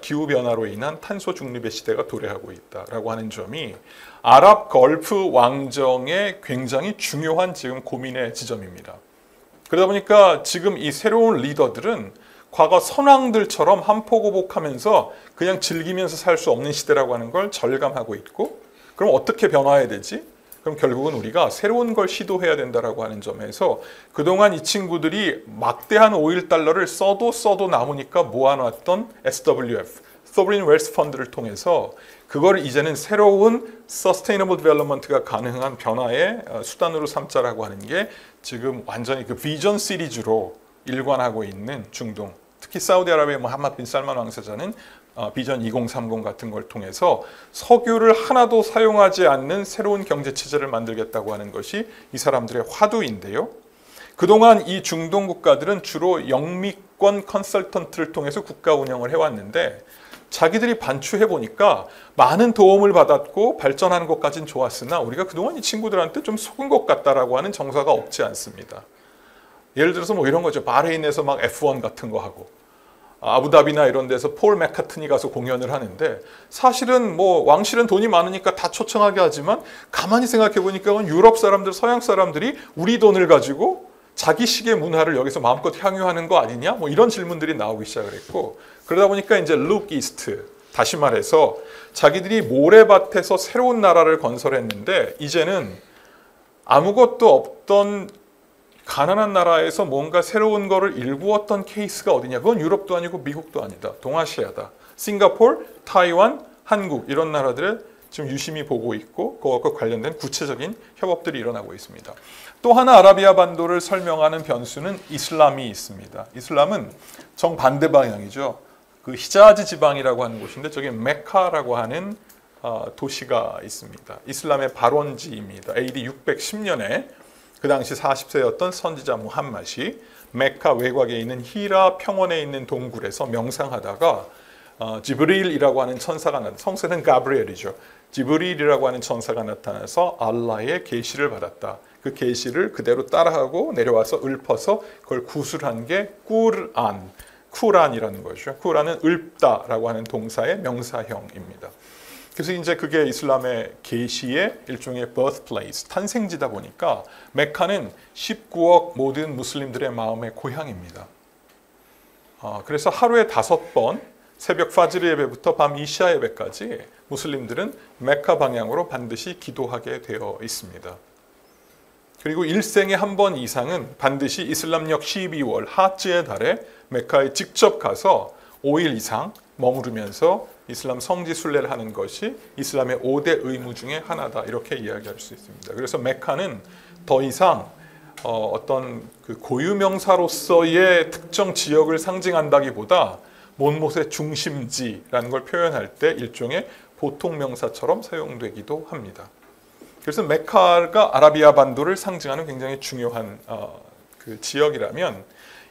기후변화로 인한 탄소 중립의 시대가 도래하고 있다라고 하는 점이 아랍 걸프 왕정의 굉장히 중요한 지금 고민의 지점입니다. 그러다 보니까 지금 이 새로운 리더들은 과거 선왕들처럼 한포고복하면서 그냥 즐기면서 살 수 없는 시대라고 하는 걸 절감하고 있고 그럼 어떻게 변화해야 되지? 그럼 결국은 우리가 새로운 걸 시도해야 된다라고 하는 점에서 그동안 이 친구들이 막대한 오일 달러를 써도 남으니까 모아놨던 SWF, Sovereign Wealth Fund를 통해서 그걸 이제는 새로운 Sustainable Development가 가능한 변화의 수단으로 삼자라고 하는 게 지금 완전히 그 비전 시리즈로 일관하고 있는 중동, 특히 사우디아라비아 무함마드 빈 살만 왕세자는 비전 2030 같은 걸 통해서 석유를 하나도 사용하지 않는 새로운 경제체제를 만들겠다고 하는 것이 이 사람들의 화두인데요. 그동안 이 중동 국가들은 주로 영미권 컨설턴트를 통해서 국가 운영을 해왔는데 자기들이 반추해보니까 많은 도움을 받았고 발전하는 것까지는 좋았으나 우리가 그동안 이 친구들한테 좀 속은 것 같다라고 하는 정서가 없지 않습니다. 예를 들어서 뭐 이런 거죠. 바레인에서 막 F1 같은 거 하고 아부다비나 이런 데서 폴 맥카트니 가서 공연을 하는데 사실은 뭐 왕실은 돈이 많으니까 다 초청하게 하지만 가만히 생각해 보니까 유럽 사람들, 서양 사람들이 우리 돈을 가지고 자기식의 문화를 여기서 마음껏 향유하는 거 아니냐? 뭐 이런 질문들이 나오기 시작을 했고 그러다 보니까 이제 Look East, 다시 말해서 자기들이 모래밭에서 새로운 나라를 건설했는데 이제는 아무것도 없던 가난한 나라에서 뭔가 새로운 거를 일구었던 케이스가 어디냐? 그건 유럽도 아니고 미국도 아니다. 동아시아다. 싱가포르, 타이완, 한국 이런 나라들을 지금 유심히 보고 있고 그것과 관련된 구체적인 협업들이 일어나고 있습니다. 또 하나 아라비아 반도를 설명하는 변수는 이슬람이 있습니다. 이슬람은 정반대 방향이죠. 그 히자즈 지방이라고 하는 곳인데 저기 메카라고 하는 도시가 있습니다. 이슬람의 발원지입니다. AD 610년에 그 당시 40세였던 선지자 무함mad이 메카 외곽에 있는 히라 평원에 있는 동굴에서 명상하다가 지브릴이라고 하는 천사가 성세는 가브리엘이죠. 지브릴이라고 하는 천사가 나타나서 알라의 계시를 받았다. 그 계시를 그대로 따라하고 내려와서 읊어서 그걸 구술한 게 쿠란이라는 거죠. 쿠란은 읊다라고 하는 동사의 명사형입니다. 그래서 이제 그게 이슬람의 계시의 일종의 birthplace, 탄생지다 보니까 메카는 19억 모든 무슬림들의 마음의 고향입니다. 그래서 하루에 5번 새벽 파지르 예배부터 밤 이샤 예배까지 무슬림들은 메카 방향으로 반드시 기도하게 되어 있습니다. 그리고 일생에 한 번 이상은 반드시 이슬람력 12월 하츠의 달에 메카에 직접 가서 5일 이상 머무르면서 이슬람 성지 순례를 하는 것이 이슬람의 5대 의무 중에 하나다, 이렇게 이야기할 수 있습니다. 그래서 메카는 더 이상 어떤 그 고유명사로서의 특정 지역을 상징한다기보다 몬못의 중심지라는 걸 표현할 때 일종의 보통명사처럼 사용되기도 합니다. 그래서 메카가 아라비아 반도를 상징하는 굉장히 중요한 그 지역이라면,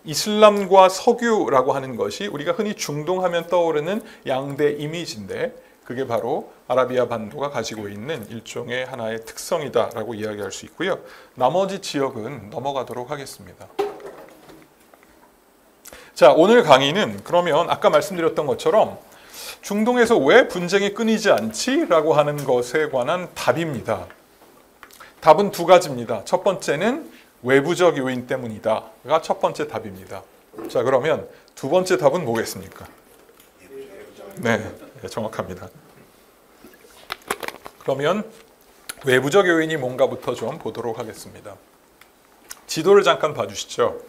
이슬람과 석유라고 하는 것이 우리가 흔히 중동하면 떠오르는 양대 이미지인데, 그게 바로 아라비아 반도가 가지고 있는 일종의 하나의 특성이다라고 이야기할 수 있고요. 나머지 지역은 넘어가도록 하겠습니다. 자, 오늘 강의는 그러면 아까 말씀드렸던 것처럼 중동에서 왜 분쟁이 끊이지 않지? 라고 하는 것에 관한 답입니다. 답은 2가지입니다. 첫 번째는 외부적 요인 때문이다가 첫 번째 답입니다. 자, 그러면 2번째 답은 뭐겠습니까? 네, 정확합니다. 그러면 외부적 요인이 뭔가부터 좀 보도록 하겠습니다. 지도를 잠깐 봐주시죠.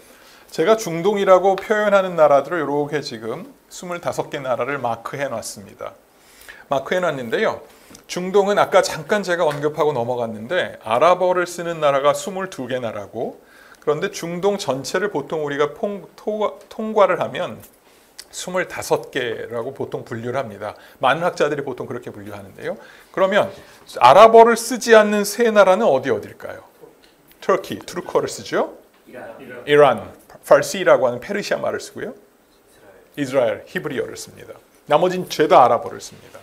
제가 중동이라고 표현하는 나라들을 이렇게 지금 25개 나라를 마크해 놨습니다. 마크해 놨는데요. 중동은 아까 잠깐 제가 언급하고 넘어갔는데 아랍어를 쓰는 나라가 22개 나라고, 그런데 중동 전체를 보통 우리가 통과를 하면 25개라고 보통 분류를 합니다. 많은 학자들이 보통 그렇게 분류하는데요. 그러면 아랍어를 쓰지 않는 세 나라는 어디일까요? 터키, 투르크어를 쓰죠. 이란, 파르시라고 하는 페르시아 말을 쓰고요. 이스라엘, 히브리어를 씁니다. 나머지는 죄다 아랍어를 씁니다.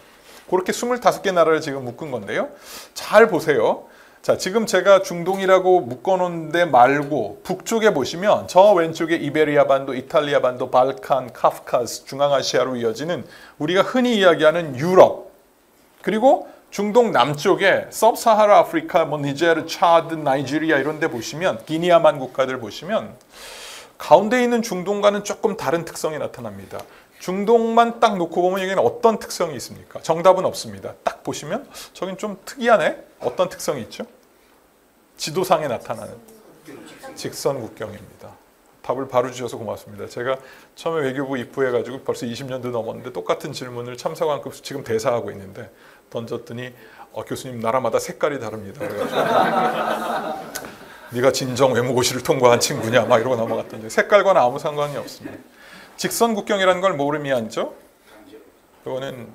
그렇게 25개 나라를 지금 묶은 건데요. 잘 보세요. 자, 지금 제가 중동이라고 묶어놓은 데 말고 북쪽에 보시면 저 왼쪽에 이베리아 반도, 이탈리아 반도, 발칸, 카프카스, 중앙아시아로 이어지는 우리가 흔히 이야기하는 유럽, 그리고 중동 남쪽에 서브사하라 아프리카, 니제르, 차드, 나이지리아 이런 데 보시면, 기니아만 국가들 보시면 가운데 있는 중동과는 조금 다른 특성이 나타납니다. 중동만 딱 놓고 보면 여기는 어떤 특성이 있습니까? 정답은 없습니다. 딱 보시면 저긴 좀 특이하네? 어떤 특성이 있죠? 지도상에 나타나는 직선 국경입니다. 답을 바로 주셔서 고맙습니다. 제가 처음에 외교부 입부해가지고 벌써 20년도 넘었는데 똑같은 질문을 참사관급 지금 대사하고 있는데 던졌더니 교수님 나라마다 색깔이 다릅니다. 네가 진정 외무고시를 통과한 친구냐 막 이러고 넘어갔더니 색깔과는 아무 상관이 없습니다. 직선 국경이라는 걸 뭘 의미하죠? 그거는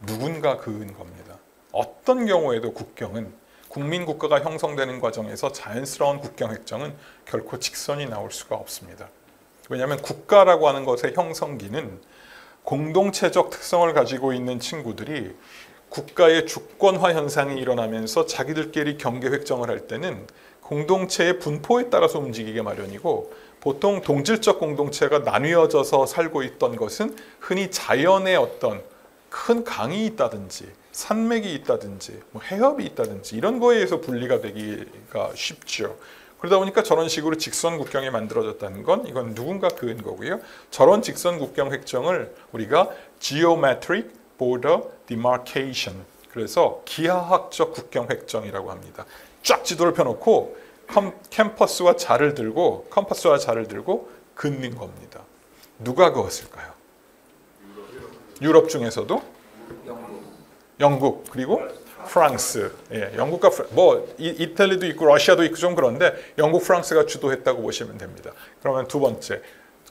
누군가 그은 겁니다. 어떤 경우에도 국경은 국민 국가가 형성되는 과정에서 자연스러운 국경 획정은 결코 직선이 나올 수가 없습니다. 왜냐하면 국가라고 하는 것의 형성기는 공동체적 특성을 가지고 있는 친구들이 국가의 주권화 현상이 일어나면서 자기들끼리 경계 획정을 할 때는 공동체의 분포에 따라서 움직이게 마련이고, 보통 동질적 공동체가 나뉘어져서 살고 있던 것은 흔히 자연의 어떤 큰 강이 있다든지 산맥이 있다든지 해협이 있다든지 이런 거에 의해서 분리가 되기가 쉽죠. 그러다 보니까 저런 식으로 직선 국경이 만들어졌다는 건 이건 누군가 그은 거고요. 저런 직선 국경 획정을 우리가 Geometric Border Demarcation, 그래서 기하학적 국경 획정이라고 합니다. 쫙 지도를 펴놓고 컴퍼스와 자를 들고 긋는 겁니다. 누가 그었을까요? 유럽 중에서도 영국 그리고 프랑스. 예, 영국과 이탈리아도 있고 러시아도 있고 좀 그런데 영국, 프랑스가 주도했다고 보시면 됩니다. 그러면 2번째.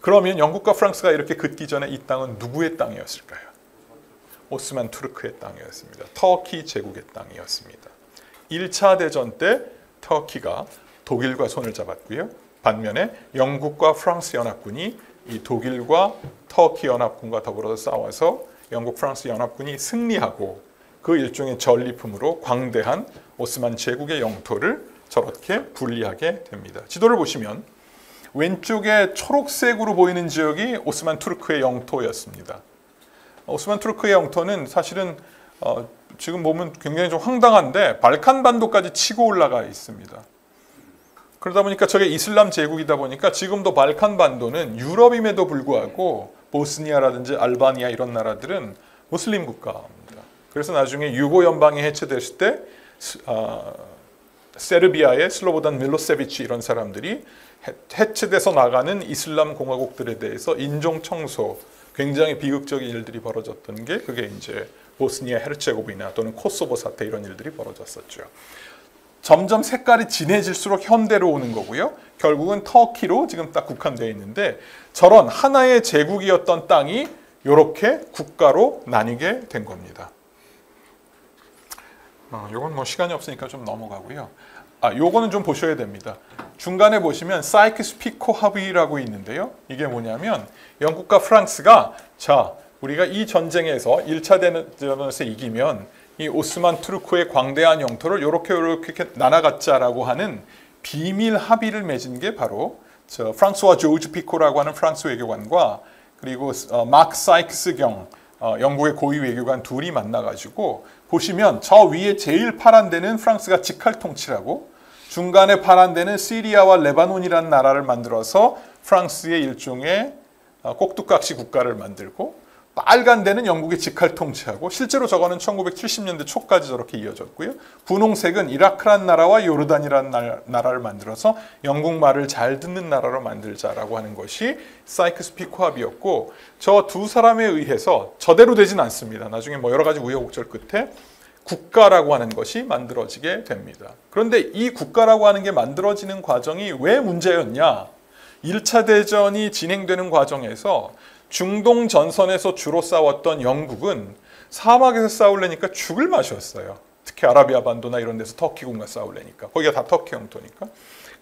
그러면 영국과 프랑스가 이렇게 긋기 전에 이 땅은 누구의 땅이었을까요? 오스만 투르크의 땅이었습니다. 터키 제국의 땅이었습니다. 1차 대전 때 터키가 독일과 손을 잡았고요. 반면에 영국과 프랑스 연합군이 이 독일과 터키 연합군과 더불어서 싸워서 영국 프랑스 연합군이 승리하고 그 일종의 전리품으로 광대한 오스만 제국의 영토를 저렇게 분리하게 됩니다. 지도를 보시면 왼쪽에 초록색으로 보이는 지역이 오스만 투르크의 영토였습니다. 오스만 투르크의 영토는 사실은 지금 보면 굉장히 좀 황당한데 발칸 반도까지 치고 올라가 있습니다. 그러다 보니까 저게 이슬람 제국이다 보니까 지금도 발칸 반도는 유럽임에도 불구하고 보스니아라든지 알바니아 이런 나라들은 무슬림 국가입니다. 그래서 나중에 유고 연방이 해체됐을 때 세르비아의 슬로보단 밀로세비치 이런 사람들이 해체돼서 나가는 이슬람 공화국들에 대해서 인종 청소, 굉장히 비극적인 일들이 벌어졌던 게 그게 이제 보스니아 헤르체고비나 또는 코소보 사태 이런 일들이 벌어졌었죠. 점점 색깔이 진해질수록 현대로 오는 거고요. 결국은 터키로 지금 딱 국한되어 있는데 저런 하나의 제국이었던 땅이 이렇게 국가로 나뉘게 된 겁니다. 요건 뭐 시간이 없으니까 좀 넘어가고요. 요거는 좀 보셔야 됩니다. 중간에 보시면 사이크스-피코 합의라고 있는데요. 이게 뭐냐면 영국과 프랑스가 자, 우리가 이 전쟁에서 1차 대전에서 이기면 이 오스만 투르크의 광대한 영토를 요렇게 나눠갖자라고 하는 비밀 합의를 맺은 게 바로 프랑스와 조르주 피코라고 하는 프랑스 외교관과 그리고 마크 사이크스 경 영국의 고위 외교관 둘이 만나가지고 보시면 저 위에 제일 파란 데는 프랑스가 직할 통치라고 중간에 파란 데는 시리아와 레바논이라는 나라를 만들어서 프랑스의 일종의 꼭두각시 국가를 만들고 빨간 데는 영국의 직할 통치하고 실제로 저거는 1970년대 초까지 저렇게 이어졌고요. 분홍색은 이라크란 나라와 요르단이라는 나라를 만들어서 영국 말을 잘 듣는 나라로 만들자라고 하는 것이 사이크스-피코 합의였고 저 두 사람에 의해서 저대로 되진 않습니다. 나중에 뭐 여러 가지 우여곡절 끝에 국가라고 하는 것이 만들어지게 됩니다. 그런데 이 국가라고 하는 게 만들어지는 과정이 왜 문제였냐? 1차 대전이 진행되는 과정에서 중동 전선에서 주로 싸웠던 영국은 사막에서 싸우려니까 죽을 맛이었어요. 특히 아라비아 반도나 이런 데서 터키군과 싸우려니까. 거기가 다 터키 영토니까.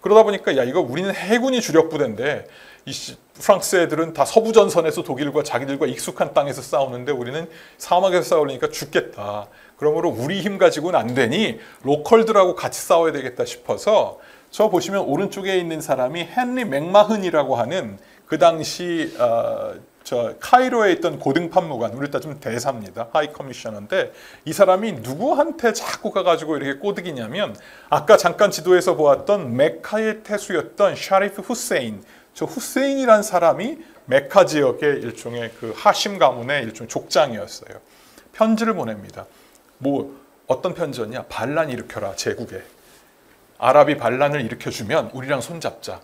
그러다 보니까 야 이거 우리는 해군이 주력 부대인데 이 프랑스 애들은 다 서부 전선에서 독일과 자기들과 익숙한 땅에서 싸우는데 우리는 사막에서 싸우려니까 죽겠다. 그러므로 우리 힘 가지고는 안 되니 로컬들하고 같이 싸워야 되겠다 싶어서 저 보시면 오른쪽에 있는 사람이 헨리 맥마흔이라고 하는 그 당시 카이로에 있던 고등판무관, 우리 따지면 대사입니다. 하이 커미셔너인데 이 사람이 누구한테 자꾸 가가지고 이렇게 꼬드기냐면 아까 잠깐 지도에서 보았던 메카의 태수였던 샤리프 후세인, 저 후세인이란 사람이 메카 지역의 일종의 그 하심 가문의 일종의 족장이었어요. 편지를 보냅니다. 뭐 어떤 편지였냐? 반란 일으켜라 제국에. 아랍이 반란을 일으켜주면 우리랑 손잡자.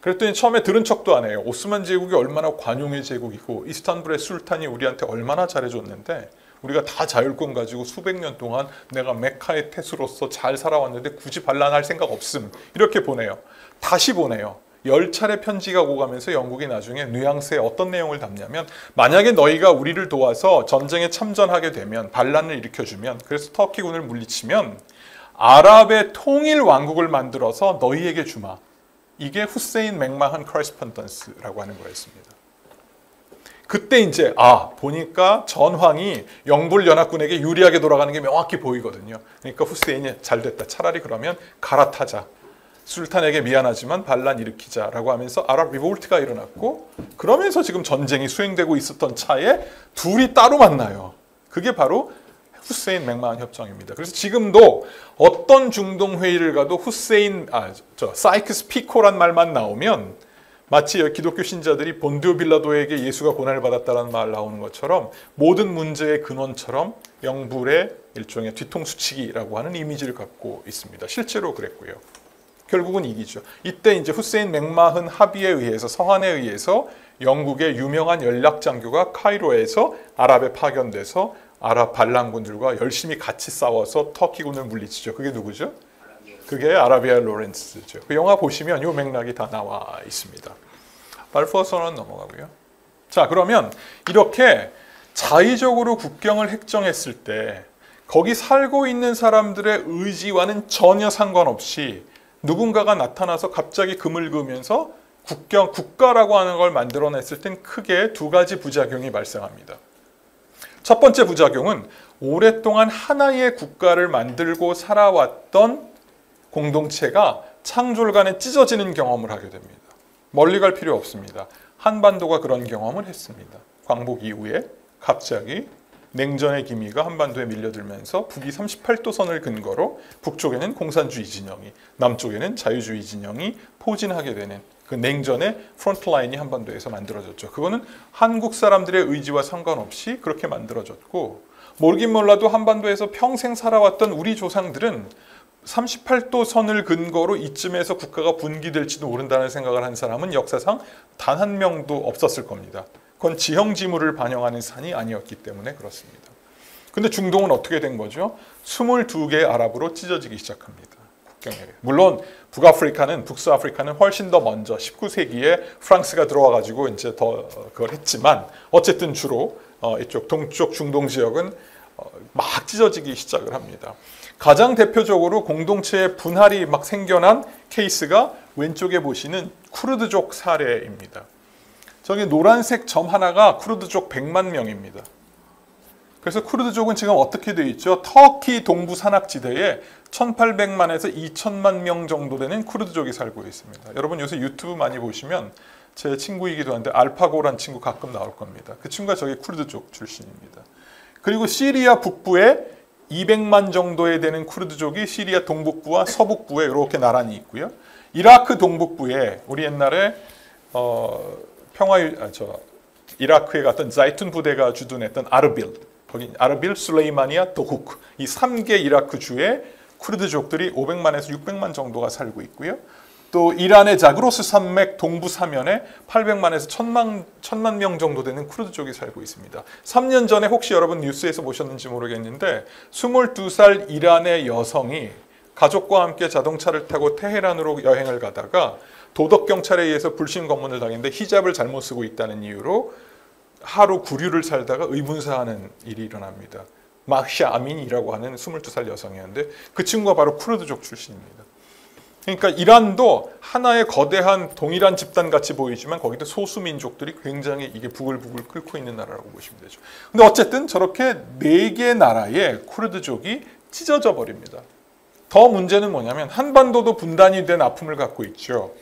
그랬더니 처음에 들은 척도 안 해요. 오스만 제국이 얼마나 관용의 제국이고 이스탄불의 술탄이 우리한테 얼마나 잘해줬는데 우리가 다 자율권 가지고 수백 년 동안 내가 메카의 태수로서 잘 살아왔는데 굳이 반란할 생각 없음. 이렇게 보내요. 다시 보내요. 10차례 편지가 오가면서 영국이 나중에 뉘앙스에 어떤 내용을 담냐면 만약에 너희가 우리를 도와서 전쟁에 참전하게 되면 반란을 일으켜주면 그래서 터키군을 물리치면 아랍의 통일 왕국을 만들어서 너희에게 주마. 이게 후세인 맥마흔 커리스폰던스라고 하는 거였습니다. 그때 이제 보니까 전황이 영불연합군에게 유리하게 돌아가는 게 명확히 보이거든요. 그러니까 후세인이 잘 됐다. 차라리 그러면 갈아타자. 술탄에게 미안하지만 반란 일으키자라고 하면서 아랍 리볼트가 일어났고 그러면서 지금 전쟁이 수행되고 있었던 차에 둘이 따로 만나요. 그게 바로 후세인 맥마흔 협정입니다. 그래서 지금도 어떤 중동 회의를 가도 사이크스 피코란 말만 나오면 마치 기독교 신자들이 본디오 빌라도에게 예수가 고난을 받았다는 말 나오는 것처럼 모든 문제의 근원처럼 영불의 일종의 뒤통수치기라고 하는 이미지를 갖고 있습니다. 실제로 그랬고요. 결국은 이기죠. 이때 이제 후세인 맥마흔 합의에 의해서 서한에 의해서 영국의 유명한 연락 장교가 카이로에서 아랍에 파견돼서 아랍 반란군들과 열심히 같이 싸워서 터키군을 물리치죠. 그게 누구죠? 그게 아라비아 로렌스죠. 그 영화 보시면 이 맥락이 다 나와 있습니다. 발포어 선언 넘어가고요. 자, 그러면 이렇게 자의적으로 국경을 획정했을 때 거기 살고 있는 사람들의 의지와는 전혀 상관없이 누군가가 나타나서 갑자기 금을 그으면서 국가라고 하는 걸 만들어냈을 땐 크게 두 가지 부작용이 발생합니다. 첫 번째 부작용은 오랫동안 하나의 국가를 만들고 살아왔던 공동체가 창졸간에 찢어지는 경험을 하게 됩니다. 멀리 갈 필요 없습니다. 한반도가 그런 경험을 했습니다. 광복 이후에 갑자기 냉전의 기미가 한반도에 밀려들면서 북이 38도 선을 근거로 북쪽에는 공산주의 진영이, 남쪽에는 자유주의 진영이 포진하게 되는 그 냉전의 프론트라인이 한반도에서 만들어졌죠. 그거는 한국 사람들의 의지와 상관없이 그렇게 만들어졌고, 모르긴 몰라도 한반도에서 평생 살아왔던 우리 조상들은 38도 선을 근거로 이쯤에서 국가가 분기될지도 모른다는 생각을 한 사람은 역사상 단 한 명도 없었을 겁니다. 그건 지형지물을 반영하는 산이 아니었기 때문에 그렇습니다. 근데 중동은 어떻게 된 거죠? 22개의 아랍으로 찢어지기 시작합니다. 국경에. 물론 북서아프리카는 훨씬 더 먼저 19세기에 프랑스가 들어와가지고 이제 더 그걸 했지만, 어쨌든 주로 이쪽 동쪽 중동 지역은 막 찢어지기 시작을 합니다. 가장 대표적으로 공동체의 분할이 막 생겨난 케이스가 왼쪽에 보시는 쿠르드족 사례입니다. 저기 노란색 점 하나가 쿠르드족 100만 명입니다. 그래서 쿠르드족은 지금 어떻게 되어 있죠? 터키 동부 산악지대에 1800만에서 2000만 명 정도 되는 쿠르드족이 살고 있습니다. 여러분 요새 유튜브 많이 보시면 제 친구이기도 한데 알파고란 친구 가끔 나올 겁니다. 그 친구가 저기 쿠르드족 출신입니다. 그리고 시리아 북부에 200만 정도에 되는 쿠르드족이 시리아 동북부와 서북부에 이렇게 나란히 있고요. 이라크 동북부에 우리 옛날에 이라크에 갔던 자이툰 부대가 주둔했던 아르빌, 거기 아르빌, 술레이마니아, 도훅, 이 3개 이라크 주에 쿠르드족들이 500만에서 600만 정도가 살고 있고요. 또 이란의 자그로스 산맥 동부 사면에 800만에서 1000만 명 정도 되는 쿠르드족이 살고 있습니다. 3년 전에 혹시 여러분 뉴스에서 보셨는지 모르겠는데 22살 이란의 여성이 가족과 함께 자동차를 타고 테헤란으로 여행을 가다가 도덕경찰에 의해서 불신 검문을 당했는데 히잡을 잘못 쓰고 있다는 이유로 하루 구류를 살다가 의문사하는 일이 일어납니다. 마흐샤 아민이라고 하는 22살 여성이었는데 그 친구가 바로 쿠르드족 출신입니다. 그러니까 이란도 하나의 거대한 동일한 집단 같이 보이지만 거기도 소수민족들이 굉장히 이게 부글부글 끓고 있는 나라라고 보시면 되죠. 근데 어쨌든 저렇게 4개 나라의 쿠르드족이 찢어져 버립니다. 더 문제는 뭐냐면 한반도도 분단이 된 아픔을 갖고 있죠.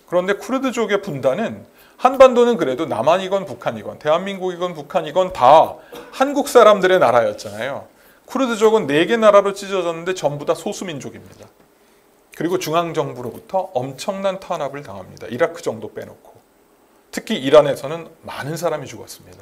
그런데 쿠르드족의 분단은 한반도는 그래도 남한이건 북한이건 대한민국이건 북한이건 다 한국 사람들의 나라였잖아요. 쿠르드족은 4개 나라로 찢어졌는데 전부 다 소수민족입니다. 그리고 중앙정부로부터 엄청난 탄압을 당합니다. 이라크 정도 빼놓고. 특히 이란에서는 많은 사람이 죽었습니다.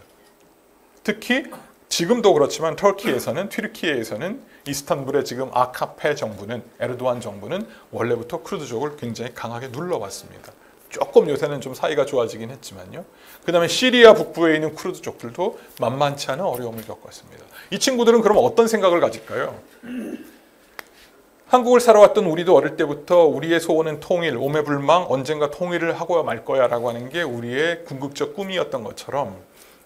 특히 지금도 그렇지만 터키에서는, 튀르키예에서는 이스탄불의 지금 아카페 정부는, 에르도안 정부는 원래부터 쿠르드족을 굉장히 강하게 눌러왔습니다. 조금 요새는 좀 사이가 좋아지긴 했지만요. 그 다음에 시리아 북부에 있는 쿠르드족들도 만만치 않은 어려움을 겪었습니다. 이 친구들은 그럼 어떤 생각을 가질까요? 한국을 살아왔던 우리도 어릴 때부터 우리의 소원은 통일, 오매불망, 언젠가 통일을 하고 말 거야 라고 하는 게 우리의 궁극적 꿈이었던 것처럼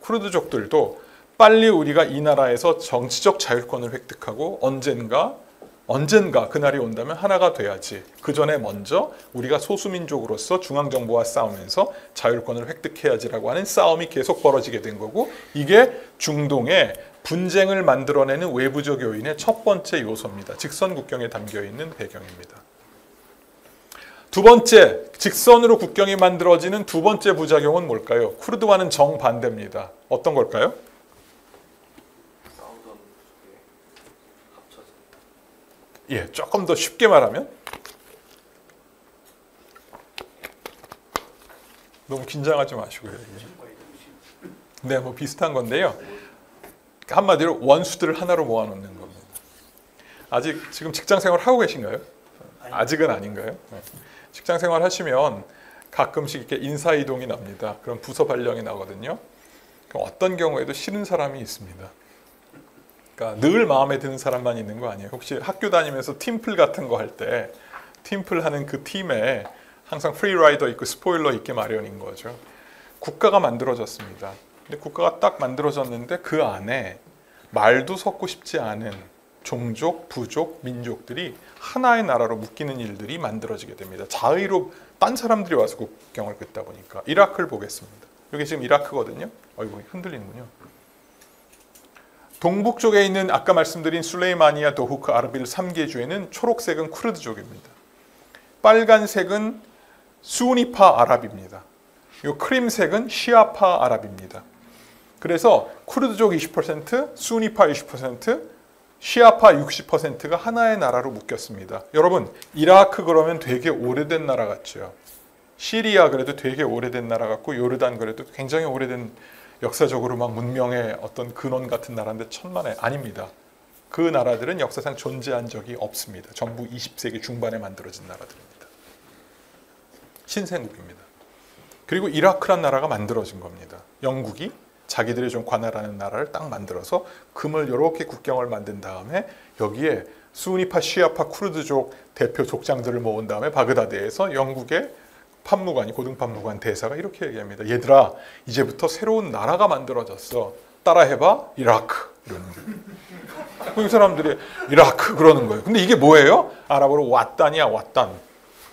쿠르드족들도 빨리 우리가 이 나라에서 정치적 자율권을 획득하고 언젠가 그날이 온다면 하나가 돼야지. 그 전에 먼저 우리가 소수민족으로서 중앙정부와 싸우면서 자율권을 획득해야지라고 하는 싸움이 계속 벌어지게 된 거고, 이게 중동의 분쟁을 만들어내는 외부적 요인의 첫 번째 요소입니다. 직선 국경에 담겨있는 배경입니다. 두 번째, 직선으로 국경이 만들어지는 두 번째 부작용은 뭘까요? 쿠르드와는 정반대입니다. 어떤 걸까요? 예, 조금 더 쉽게 말하면 너무 긴장하지 마시고요. 네, 뭐 비슷한 건데요. 한마디로 원수들을 하나로 모아놓는 겁니다. 아직 지금 직장생활 하고 계신가요? 아직은 아닌가요? 네. 직장생활 하시면 가끔씩 이렇게 인사이동이 납니다. 그럼 부서 발령이 나거든요. 그럼 어떤 경우에도 싫은 사람이 있습니다. 그러니까 늘 마음에 드는 사람만 있는 거 아니에요. 혹시 학교 다니면서 팀플 같은 거 할 때 팀플 하는 그 팀에 항상 프리라이더 있고 스포일러 있게 마련인 거죠. 국가가 만들어졌습니다. 근데 국가가 딱 만들어졌는데 그 안에 말도 섞고 싶지 않은 종족, 부족, 민족들이 하나의 나라로 묶이는 일들이 만들어지게 됩니다. 자의로 딴 사람들이 와서 국경을 긋다 보니까. 이라크를 보겠습니다. 여기 지금 이라크거든요. 어이구, 흔들리는군요. 동북 쪽에 있는 아까 말씀드린 술레이마니아, 도후크, 아르빌 3개 주에는 초록색은 쿠르드족입니다. 빨간색은 수니파 아랍입니다. 이 크림색은 시아파 아랍입니다. 그래서 쿠르드족 20%, 수니파 20%, 시아파 60%가 하나의 나라로 묶였습니다. 여러분, 이라크 그러면 되게 오래된 나라 같죠. 시리아 그래도 되게 오래된 나라 같고, 요르단 그래도 굉장히 오래된 역사적으로 막 문명의 어떤 근원 같은 나라인데 천만에 아닙니다. 그 나라들은 역사상 존재한 적이 없습니다. 전부 20세기 중반에 만들어진 나라들입니다. 신생국입니다. 그리고 이라크란 나라가 만들어진 겁니다. 영국이 자기들이 좀 관할하는 나라를 딱 만들어서 금을 이렇게 국경을 만든 다음에 여기에 수니파, 시아파, 쿠르드족 대표 족장들을 모은 다음에 바그다드에서 영국의 판무관이 고등판무관 대사가 이렇게 얘기합니다. 얘들아, 이제부터 새로운 나라가 만들어졌어. 따라해봐. 이라크. 이러는 거예요. 이 사람들이 이라크 그러는 거예요. 근데 이게 뭐예요? 아랍어로 왓단이야. 왓단.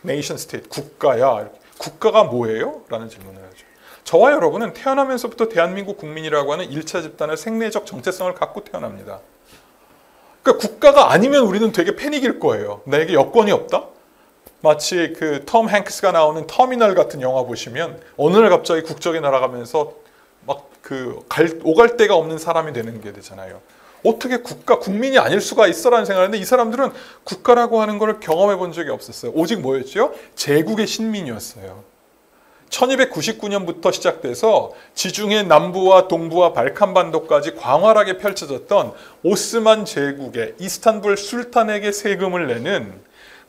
네이션 스테이트. 국가야. 이렇게. 국가가 뭐예요? 라는 질문을 하죠. 저와 여러분은 태어나면서부터 대한민국 국민이라고 하는 1차 집단의 생내적 정체성을 갖고 태어납니다. 그러니까 국가가 아니면 우리는 되게 패닉일 거예요. 나에게 여권이 없다? 마치 그 톰 행크스가 나오는 터미널 같은 영화 보시면 어느 날 갑자기 국적이 날아가면서 막 그 오갈 데가 없는 사람이 되는 게 되잖아요. 어떻게 국민이 아닐 수가 있어라는 생각을 했는데 이 사람들은 국가라고 하는 걸 경험해 본 적이 없었어요. 오직 뭐였죠? 제국의 신민이었어요. 1299년부터 시작돼서 지중해 남부와 동부와 발칸반도까지 광활하게 펼쳐졌던 오스만 제국의 이스탄불 술탄에게 세금을 내는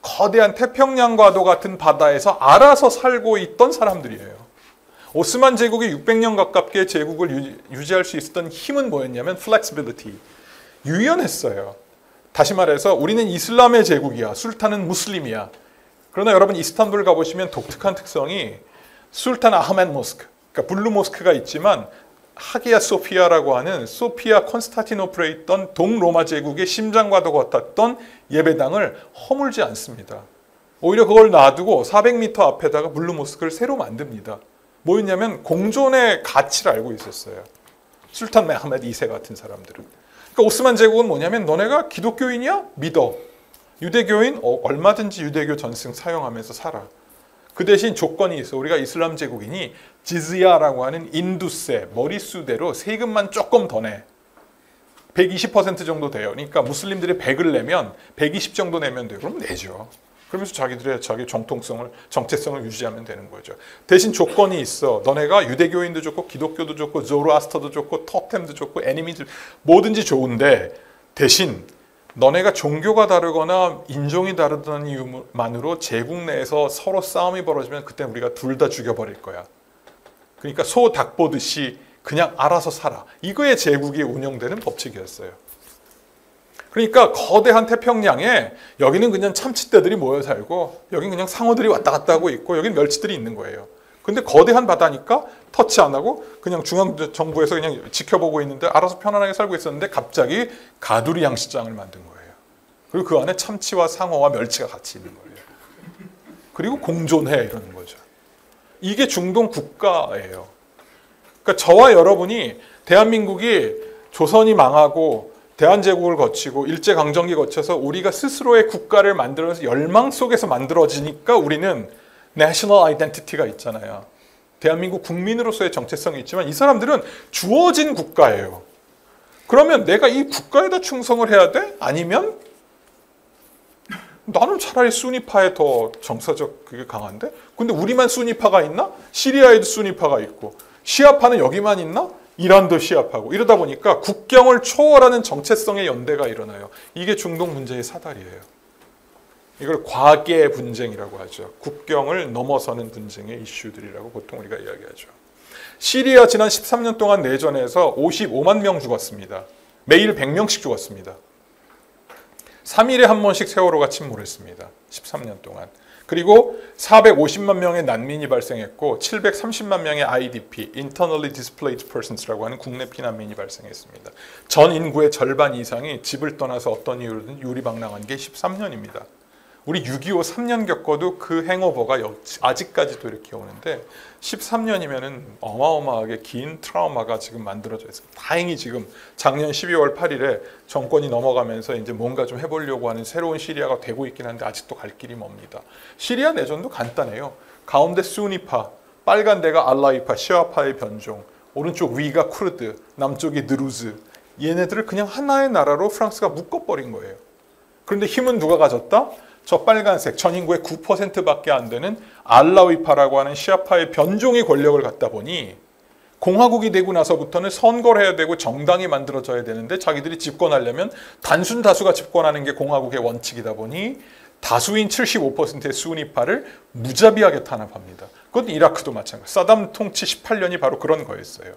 거대한 태평양과도 같은 바다에서 알아서 살고 있던 사람들이에요. 오스만 제국이 600년 가깝게 제국을 유지할 수 있었던 힘은 뭐였냐면 flexibility, 유연했어요. 다시 말해서 우리는 이슬람의 제국이야. 술탄은 무슬림이야. 그러나 여러분 이스탄불 가보시면 독특한 특성이 술탄 아흐메드 모스크, 그러니까 블루 모스크가 있지만 하기야 소피아라고 하는 소피아 콘스탄티노플에 있던 동로마 제국의 심장과도 같았던 예배당을 허물지 않습니다. 오히려 그걸 놔두고 400m 앞에다가 블루 모스크를 새로 만듭니다. 뭐였냐면 공존의 가치를 알고 있었어요. 술탄 메하메드 2세 같은 사람들은. 그러니까 오스만 제국은 뭐냐면 너네가 기독교인이야? 믿어. 유대교인? 얼마든지 유대교 전승 사용하면서 살아. 그 대신 조건이 있어. 우리가 이슬람 제국이니 지즈야라고 하는 인두세, 머릿수대로 세금만 조금 더 내. 120% 정도 돼요. 그러니까 무슬림들이 100을 내면 120 정도 내면 돼요. 그럼 내죠. 그러면서 자기들의 자기 정체성을 유지하면 되는 거죠. 대신 조건이 있어. 너네가 유대교인도 좋고 기독교도 좋고 조로아스터도 좋고 토템도 좋고 애니미들 뭐든지 좋은데 대신 너네가 종교가 다르거나 인종이 다르다는 이유만으로 제국 내에서 서로 싸움이 벌어지면 그때 우리가 둘 다 죽여버릴 거야. 그러니까 소 닭 보듯이 그냥 알아서 살아. 이거의 제국이 운영되는 법칙이었어요. 그러니까 거대한 태평양에 여기는 그냥 참치떼들이 모여 살고 여기는 그냥 상어들이 왔다 갔다 하고 있고 여기는 멸치들이 있는 거예요. 근데 거대한 바다니까 터치 안 하고 그냥 중앙정부에서 그냥 지켜보고 있는데 알아서 편안하게 살고 있었는데 갑자기 가두리 양식장을 만든 거예요. 그리고 그 안에 참치와 상어와 멸치가 같이 있는 거예요. 그리고 공존해 이러는 거죠. 이게 중동 국가예요. 그러니까 저와 여러분이 대한민국이 조선이 망하고 대한제국을 거치고 일제강점기 거쳐서 우리가 스스로의 국가를 만들어서 열망 속에서 만들어지니까 우리는 내셔널 아이덴티티가 있잖아요. 대한민국 국민으로서의 정체성이 있지만 이 사람들은 주어진 국가예요. 그러면 내가 이 국가에다 충성을 해야 돼? 아니면 나는 차라리 수니파에 더 정서적 그게 강한데? 근데 우리만 수니파가 있나? 시리아에도 수니파가 있고 시아파는 여기만 있나? 이란도 시아파고 이러다 보니까 국경을 초월하는 정체성의 연대가 일어나요. 이게 중동 문제의 사다리예요. 이걸 과계 분쟁이라고 하죠. 국경을 넘어서는 분쟁의 이슈들이라고 보통 우리가 이야기하죠. 시리아 지난 13년 동안 내전에서 55만 명 죽었습니다. 매일 100명씩 죽었습니다. 3일에 한 번씩 세월호가 침몰했습니다. 13년 동안. 그리고 450만 명의 난민이 발생했고 730만 명의 IDP, Internally Displaced Persons라고 하는 국내 피난민이 발생했습니다. 전 인구의 절반 이상이 집을 떠나서 어떤 이유로든 유리방랑한 게 13년입니다. 우리 6.25 3년 겪어도 그 행오버가 아직까지도 이렇게 오는데 13년이면은 어마어마하게 긴 트라우마가 지금 만들어져 있어요. 다행히 지금 작년 12월 8일에 정권이 넘어가면서 이제 뭔가 좀 해보려고 하는 새로운 시리아가 되고 있긴 한데 아직도 갈 길이 멉니다. 시리아 내전도 간단해요. 가운데 수니파, 빨간 데가 알라이파, 시아파의 변종, 오른쪽 위가 쿠르드, 남쪽이 드루즈. 얘네들을 그냥 하나의 나라로 프랑스가 묶어버린 거예요. 그런데 힘은 누가 가졌다? 저 빨간색 전 인구의 9%밖에 안 되는 알라위파라고 하는 시아파의 변종의 권력을 갖다 보니 공화국이 되고 나서부터는 선거를 해야 되고 정당이 만들어져야 되는데 자기들이 집권하려면 단순 다수가 집권하는 게 공화국의 원칙이다 보니 다수인 75%의 수니파를 무자비하게 탄압합니다. 그건 이라크도 마찬가지. 사담 통치 18년이 바로 그런 거였어요.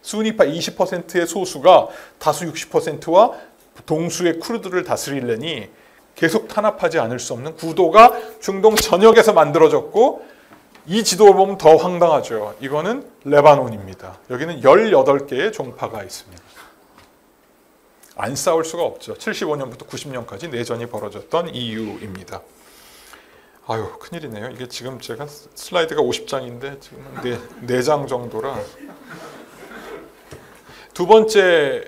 수니파 20%의 소수가 다수 60%와 동수의 쿠르드를 다스리려니 계속 탄압하지 않을 수 없는 구도가 중동 전역에서 만들어졌고 이 지도를 보면 더 황당하죠. 이거는 레바논입니다. 여기는 18개의 종파가 있습니다. 안 싸울 수가 없죠. 75년부터 90년까지 내전이 벌어졌던 이유입니다. 아유, 큰일이네요. 이게 지금 제가 슬라이드가 50장인데 지금 4장 정도라. 두 번째,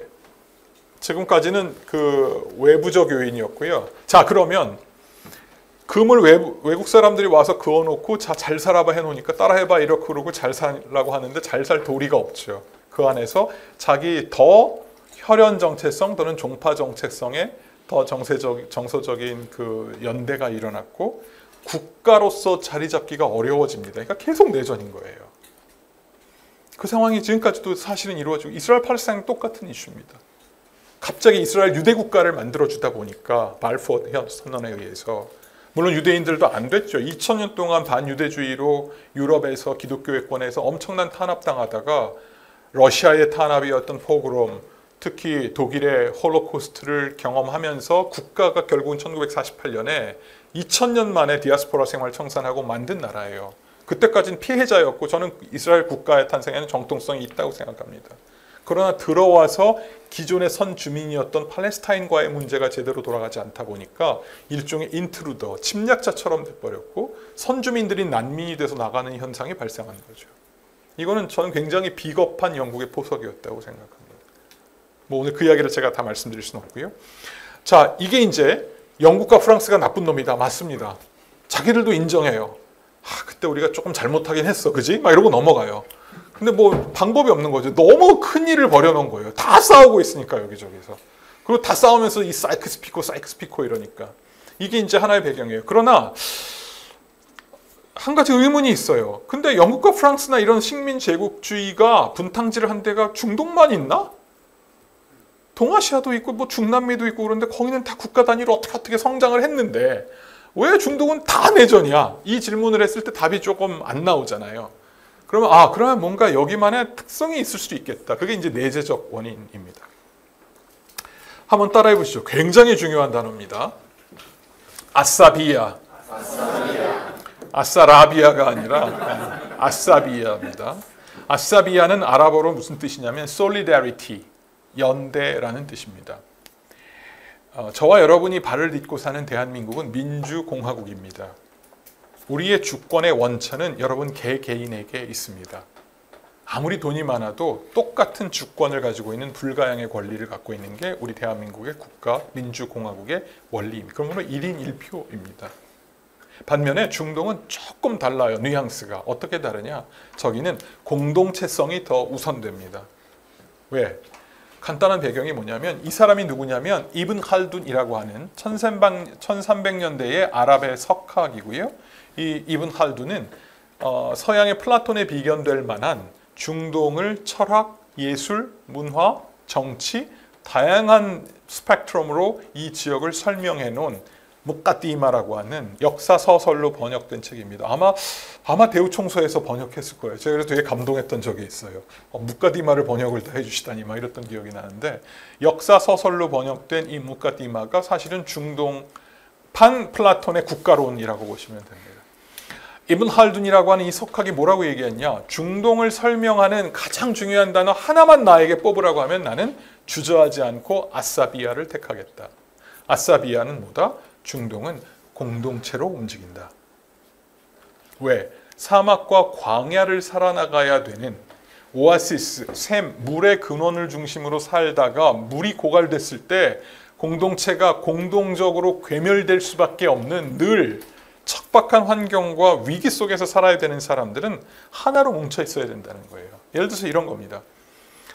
지금까지는 그 외부적 요인이었고요. 자, 그러면 금을 외국 사람들이 와서 그어놓고 자, 잘 살아봐 해놓으니까 따라해봐 이렇게 그러고 잘 살라고 하는데 잘 살 도리가 없죠. 그 안에서 자기 더 혈연 정체성 또는 종파 정체성에 더 정서적인 그 연대가 일어났고 국가로서 자리 잡기가 어려워집니다. 그러니까 계속 내전인 거예요. 그 상황이 지금까지도 사실은 이루어지고 이스라엘 팔레스타인 똑같은 이슈입니다. 갑자기 이스라엘 유대 국가를 만들어주다 보니까 발포 선언에 의해서 물론 유대인들도 안 됐죠. 2000년 동안 반유대주의로 유럽에서 기독교회권에서 엄청난 탄압당하다가 러시아의 탄압이었던 포그롬, 특히 독일의 홀로코스트를 경험하면서 국가가 결국은 1948년에 2000년 만에 디아스포라 생활 청산하고 만든 나라예요. 그때까지는 피해자였고 저는 이스라엘 국가의 탄생에는 정통성이 있다고 생각합니다. 그러나 들어와서 기존의 선주민이었던 팔레스타인과의 문제가 제대로 돌아가지 않다 보니까 일종의 인트루더, 침략자처럼 돼버렸고 선주민들이 난민이 돼서 나가는 현상이 발생하는 거죠. 이거는 저는 굉장히 비겁한 영국의 포석이었다고 생각합니다. 뭐 오늘 그 이야기를 제가 다 말씀드릴 수는 없고요. 자, 이게 이제 영국과 프랑스가 나쁜 놈이다. 맞습니다. 자기들도 인정해요. 그때 우리가 조금 잘못하긴 했어. 그지? 막 이러고 넘어가요. 근데 뭐 방법이 없는 거죠. 너무 큰 일을 벌여놓은 거예요. 다 싸우고 있으니까 여기저기서. 그리고 다 싸우면서 이 사이크스 피코 이러니까. 이게 이제 하나의 배경이에요. 그러나 한 가지 의문이 있어요. 근데 영국과 프랑스나 이런 식민 제국주의가 분탕질을 한 데가 중동만 있나? 동아시아도 있고 뭐 중남미도 있고 그런데 거기는 다 국가 단위로 어떻게 성장을 했는데 왜 중동은 다 내전이야? 이 질문을 했을 때 답이 조금 안 나오잖아요. 그러면 뭔가 여기만의 특성이 있을 수도 있겠다. 그게 이제 내재적 원인입니다. 한번 따라해 보시죠. 굉장히 중요한 단어입니다. 아사비아. 아사라비아가 아니라 아사비아입니다. 아사비아는 아랍어로 무슨 뜻이냐면 solidarity, 연대라는 뜻입니다. 저와 여러분이 발을 딛고 사는 대한민국은 민주공화국입니다. 우리의 주권의 원천은 여러분 개개인에게 있습니다. 아무리 돈이 많아도 똑같은 주권을 가지고 있는 불가양의 권리를 갖고 있는 게 우리 대한민국의 국가 민주공화국의 원리입니다. 그러므로 1인 1표입니다. 반면에 중동은 조금 달라요. 뉘앙스가. 어떻게 다르냐? 저기는 공동체성이 더 우선됩니다. 왜? 간단한 배경이 뭐냐면 이 사람이 누구냐면 이븐 칼둔이라고 하는 1300년대의 아랍의 석학이고요. 이 이븐 칼둔은 서양의 플라톤에 비견될 만한 중동을 철학, 예술, 문화, 정치 다양한 스펙트럼으로 이 지역을 설명해 놓은 무까디마라고 하는 역사 서설로 번역된 책입니다. 아마 대우총서에서 번역했을 거예요. 제가 그래서 되게 감동했던 적이 있어요. 무까디마를 번역을 다 해주시다니 막 이랬던 기억이 나는데 역사 서설로 번역된 이 무까디마가 사실은 중동 판 플라톤의 국가론이라고 보시면 됩니다. 이븐 할둔이라고 하는 이 석학이 뭐라고 얘기했냐? 중동을 설명하는 가장 중요한 단어 하나만 나에게 뽑으라고 하면 나는 주저하지 않고 아사비아를 택하겠다. 아사비아는 뭐다? 중동은 공동체로 움직인다. 왜? 사막과 광야를 살아나가야 되는 오아시스, 샘, 물의 근원을 중심으로 살다가 물이 고갈됐을 때 공동체가 공동적으로 괴멸될 수밖에 없는 늘 척박한 환경과 위기 속에서 살아야 되는 사람들은 하나로 뭉쳐 있어야 된다는 거예요. 예를 들어서 이런 겁니다.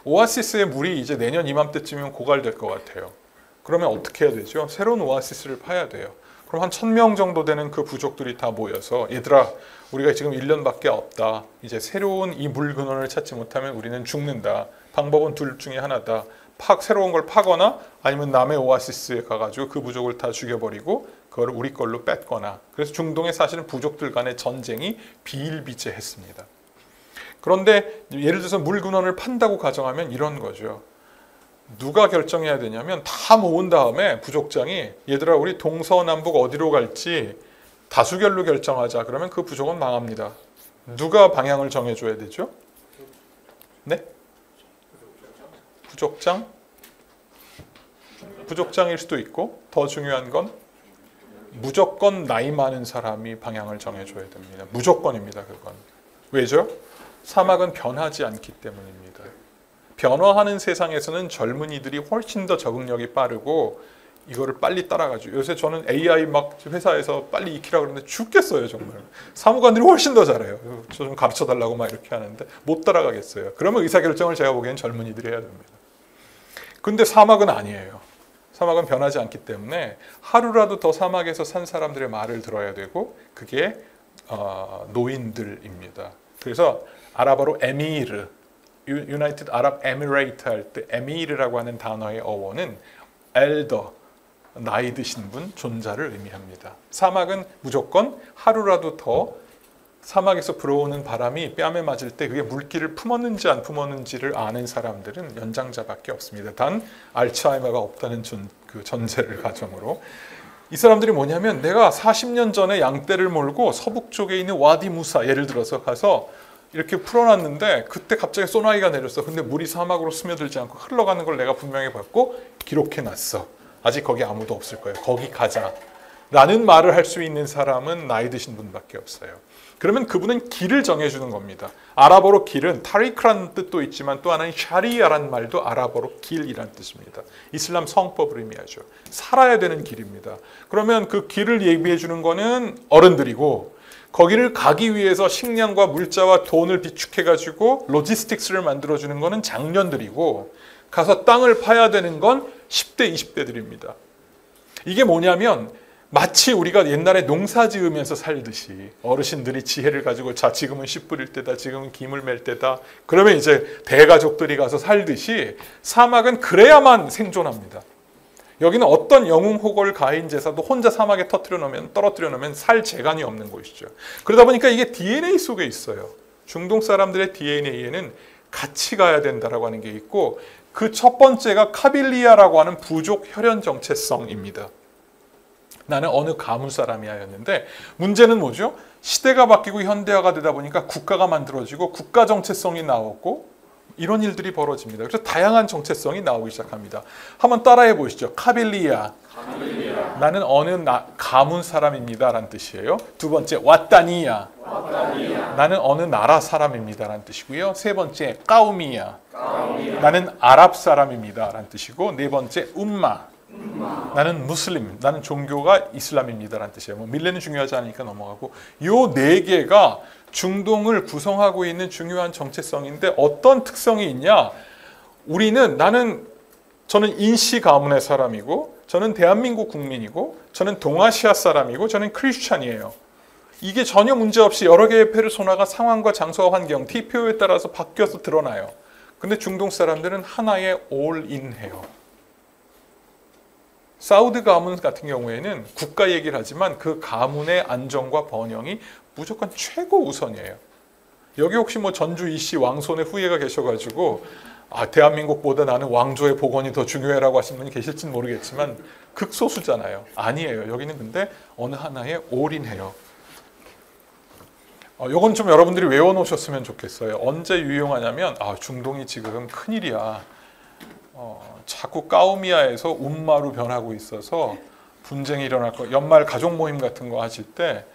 오아시스의 물이 이제 내년 이맘때쯤이면 고갈될 것 같아요. 그러면 어떻게 해야 되죠? 새로운 오아시스를 파야 돼요. 그럼 한 1000명 정도 되는 그 부족들이 다 모여서 얘들아, 우리가 지금 1년밖에 없다. 이제 새로운 이 물 근원을 찾지 못하면 우리는 죽는다. 방법은 둘 중에 하나다. 새로운 걸 파거나 아니면 남의 오아시스에 가가지고 그 부족을 다 죽여버리고 그걸 우리 걸로 뺏거나. 그래서 중동에 사실은 부족들 간의 전쟁이 비일비재했습니다. 그런데 예를 들어서 물 근원을 판다고 가정하면 이런 거죠. 누가 결정해야 되냐면 다 모은 다음에 부족장이 얘들아 우리 동서남북 어디로 갈지 다수결로 결정하자. 그러면 그 부족은 망합니다. 누가 방향을 정해줘야 되죠? 네? 부족장? 부족장일 수도 있고 더 중요한 건 무조건 나이 많은 사람이 방향을 정해줘야 됩니다. 무조건입니다. 그건. 왜죠? 사막은 변하지 않기 때문입니다. 변화하는 세상에서는 젊은이들이 훨씬 더 적응력이 빠르고 이거를 빨리 따라가죠. 요새 저는 AI 막 회사에서 빨리 익히라 그러는데 죽겠어요. 정말. 사무관들이 훨씬 더 잘해요. 저 좀 가르쳐달라고 막 이렇게 하는데 못 따라가겠어요. 그러면 의사결정을 제가 보기엔 젊은이들이 해야 됩니다. 근데 사막은 아니에요. 사막은 변하지 않기 때문에 하루라도 더 사막에서 산 사람들의 말을 들어야 되고 그게 노인들입니다. 그래서 아랍어로 에미르, 유나이티드 아랍 에미레이트 할 때 에미르라고 하는 단어의 어원은 엘더, 나이 드신 분, 존자를 의미합니다. 사막은 무조건 하루라도 더 사막에서 불어오는 바람이 뺨에 맞을 때 그게 물기를 품었는지 안 품었는지를 아는 사람들은 연장자밖에 없습니다. 단 알츠하이머가 없다는 그 전제를 가정으로. 이 사람들이 뭐냐면 내가 40년 전에 양떼를 몰고 서북 쪽에 있는 와디 무사 예를 들어서 가서 이렇게 풀어놨는데 그때 갑자기 소나기가 내렸어. 근데 물이 사막으로 스며들지 않고 흘러가는 걸 내가 분명히 봤고 기록해놨어. 아직 거기 아무도 없을 거예요. 거기 가자. 라는 말을 할 수 있는 사람은 나이 드신 분밖에 없어요. 그러면 그분은 길을 정해주는 겁니다. 아랍어로 길은 타리크라는 뜻도 있지만 또 하나는 샤리아라는 말도 아랍어로 길이라는 뜻입니다. 이슬람 성법을 의미하죠. 살아야 되는 길입니다. 그러면 그 길을 예비해 주는 거는 어른들이고 거기를 가기 위해서 식량과 물자와 돈을 비축해가지고 로지스틱스를 만들어주는 거는 장년들이고 가서 땅을 파야 되는 건 10대, 20대들입니다. 이게 뭐냐면 마치 우리가 옛날에 농사 지으면서 살듯이 어르신들이 지혜를 가지고 자 지금은 씨 뿌릴 때다, 지금은 김을 맬 때다. 그러면 이제 대가족들이 가서 살듯이 사막은 그래야만 생존합니다. 여기는 어떤 영웅호걸 가인 제사도 혼자 사막에 떨어뜨려 놓으면 살 재간이 없는 곳이죠. 그러다 보니까 이게 DNA 속에 있어요. 중동 사람들의 DNA에는 같이 가야 된다라고 하는 게 있고 그 첫 번째가 카빌리아라고 하는 부족 혈연 정체성입니다. 나는 어느 가문 사람이야였는데 문제는 뭐죠? 시대가 바뀌고 현대화가 되다 보니까 국가가 만들어지고 국가 정체성이 나왔고 이런 일들이 벌어집니다. 그래서 다양한 정체성이 나오기 시작합니다. 한번 따라해 보시죠. 카빌리아. 나는 어느 가문 사람입니다 라는 뜻이에요. 두 번째 와따니야. 나는 어느 나라 사람입니다 라는 뜻이고요. 세 번째 까우미야. 나는 아랍 사람입니다 라는 뜻이고 네 번째 umma. 나는 무슬림, 나는 종교가 이슬람입니다라는 뜻이에요. 밀레는 중요하지 않으니까 넘어가고 요 네 개가 중동을 구성하고 있는 중요한 정체성인데 어떤 특성이 있냐? 저는 인시 가문의 사람이고 저는 대한민국 국민이고 저는 동아시아 사람이고 저는 크리스찬이에요. 이게 전혀 문제없이 여러 개의 페르소나가 상황과 장소와 환경, TPO에 따라서 바뀌어서 드러나요. 근데 중동 사람들은 하나의 올인해요. 사우드 가문 같은 경우에는 국가 얘기를 하지만 그 가문의 안정과 번영이 무조건 최고 우선이에요. 여기 혹시 뭐 전주 이씨 왕손의 후예가 계셔가지고 대한민국보다 나는 왕조의 복원이 더 중요해라고 하시는 분이 계실지는 모르겠지만 극소수잖아요. 아니에요. 여기는 근데 어느 하나에 올인해요. 요건 좀 여러분들이 외워놓으셨으면 좋겠어요. 언제 유용하냐면 중동이 지금 큰일이야. 자꾸 까우미아에서 움마로 변하고 있어서 분쟁이 일어날 거, 연말 가족 모임 같은 거 하실 때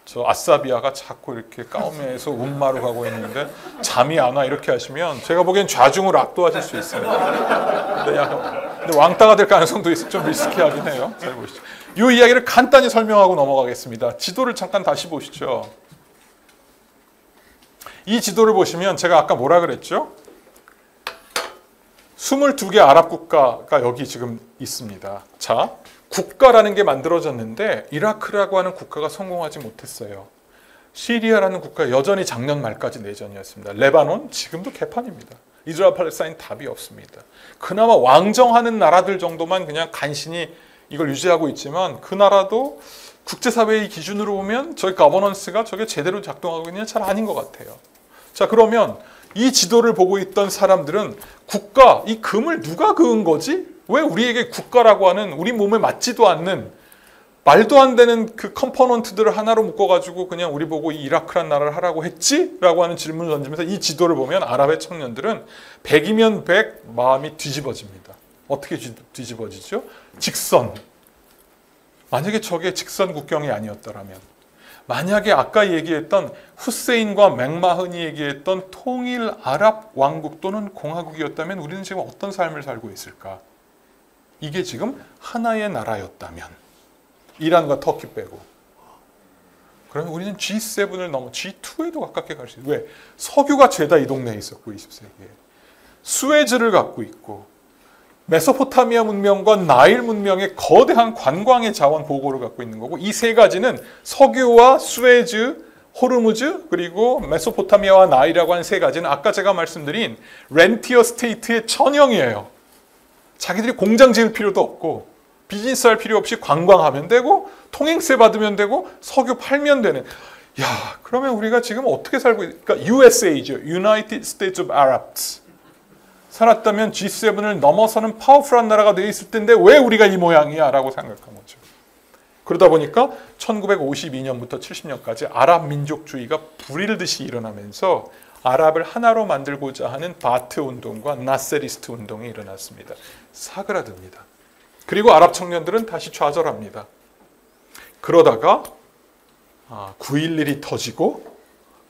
저 아사비아가 자꾸 이렇게 까우면서 운마로 가고 있는데 잠이 안 와 이렇게 하시면 제가 보기엔 좌중을 압도하실 수 있어요. 근데 왕따가 될 가능성도 좀 리스키하긴 해요. 잘 보시죠. 이 이야기를 간단히 설명하고 넘어가겠습니다. 지도를 잠깐 다시 보시죠. 이 지도를 보시면 제가 아까 뭐라 그랬죠? 22개 아랍 국가가 여기 지금 있습니다. 자, 국가라는 게 만들어졌는데 이라크라고 하는 국가가 성공하지 못했어요. 시리아라는 국가 여전히 작년 말까지 내전이었습니다. 레바논 지금도 개판입니다. 이스라엘 팔레스타인 답이 없습니다. 그나마 왕정하는 나라들 정도만 그냥 간신히 이걸 유지하고 있지만 그 나라도 국제사회의 기준으로 보면 저희 거버넌스가 저게 제대로 작동하고 있느냐 잘 아닌 것 같아요. 자, 그러면 이 지도를 보고 있던 사람들은 국가, 이 금을 누가 그은 거지? 왜 우리에게 국가라고 하는 우리 몸에 맞지도 않는 말도 안 되는 그 컴포넌트들을 하나로 묶어가지고 그냥 우리 보고 이 이라크란 나라를 하라고 했지? 라고 하는 질문을 던지면서 이 지도를 보면 아랍의 청년들은 100이면 100 마음이 뒤집어집니다. 어떻게 뒤집어지죠? 직선. 만약에 저게 직선 국경이 아니었더라면, 만약에 아까 얘기했던 후세인과 맥마흔이 얘기했던 통일 아랍 왕국 또는 공화국이었다면 우리는 지금 어떤 삶을 살고 있을까? 이게 지금 하나의 나라였다면, 이란과 터키 빼고, 그러면 우리는 G7을 넘어 G2에도 가깝게 갈 수 있어요. 왜? 석유가 죄다 이 동네에 있었고 20세기에. 수에즈를 갖고 있고 메소포타미아 문명과 나일 문명의 거대한 관광의 자원 보고를 갖고 있는 거고, 이 세 가지는 석유와 수에즈, 호르무즈, 그리고 메소포타미아와 나일이라고 하는 세 가지는 아까 제가 말씀드린 렌티어 스테이트의 전형이에요. 자기들이 공장 지을 필요도 없고 비즈니스 할 필요 없이 관광하면 되고 통행세 받으면 되고 석유 팔면 되는. 야, 그러면 우리가 지금 어떻게 살고 그러니까 USA죠. United States of Arabs. 살았다면 G7을 넘어서는 파워풀한 나라가 되어 있을 텐데 왜 우리가 이 모양이야? 라고 생각한 거죠. 그러다 보니까 1952년부터 70년까지 아랍 민족주의가 불일듯이 일어나면서 아랍을 하나로 만들고자 하는 바트 운동과 나세리스트 운동이 일어났습니다. 사그라듭니다. 그리고 아랍 청년들은 다시 좌절합니다. 그러다가 9.11이 터지고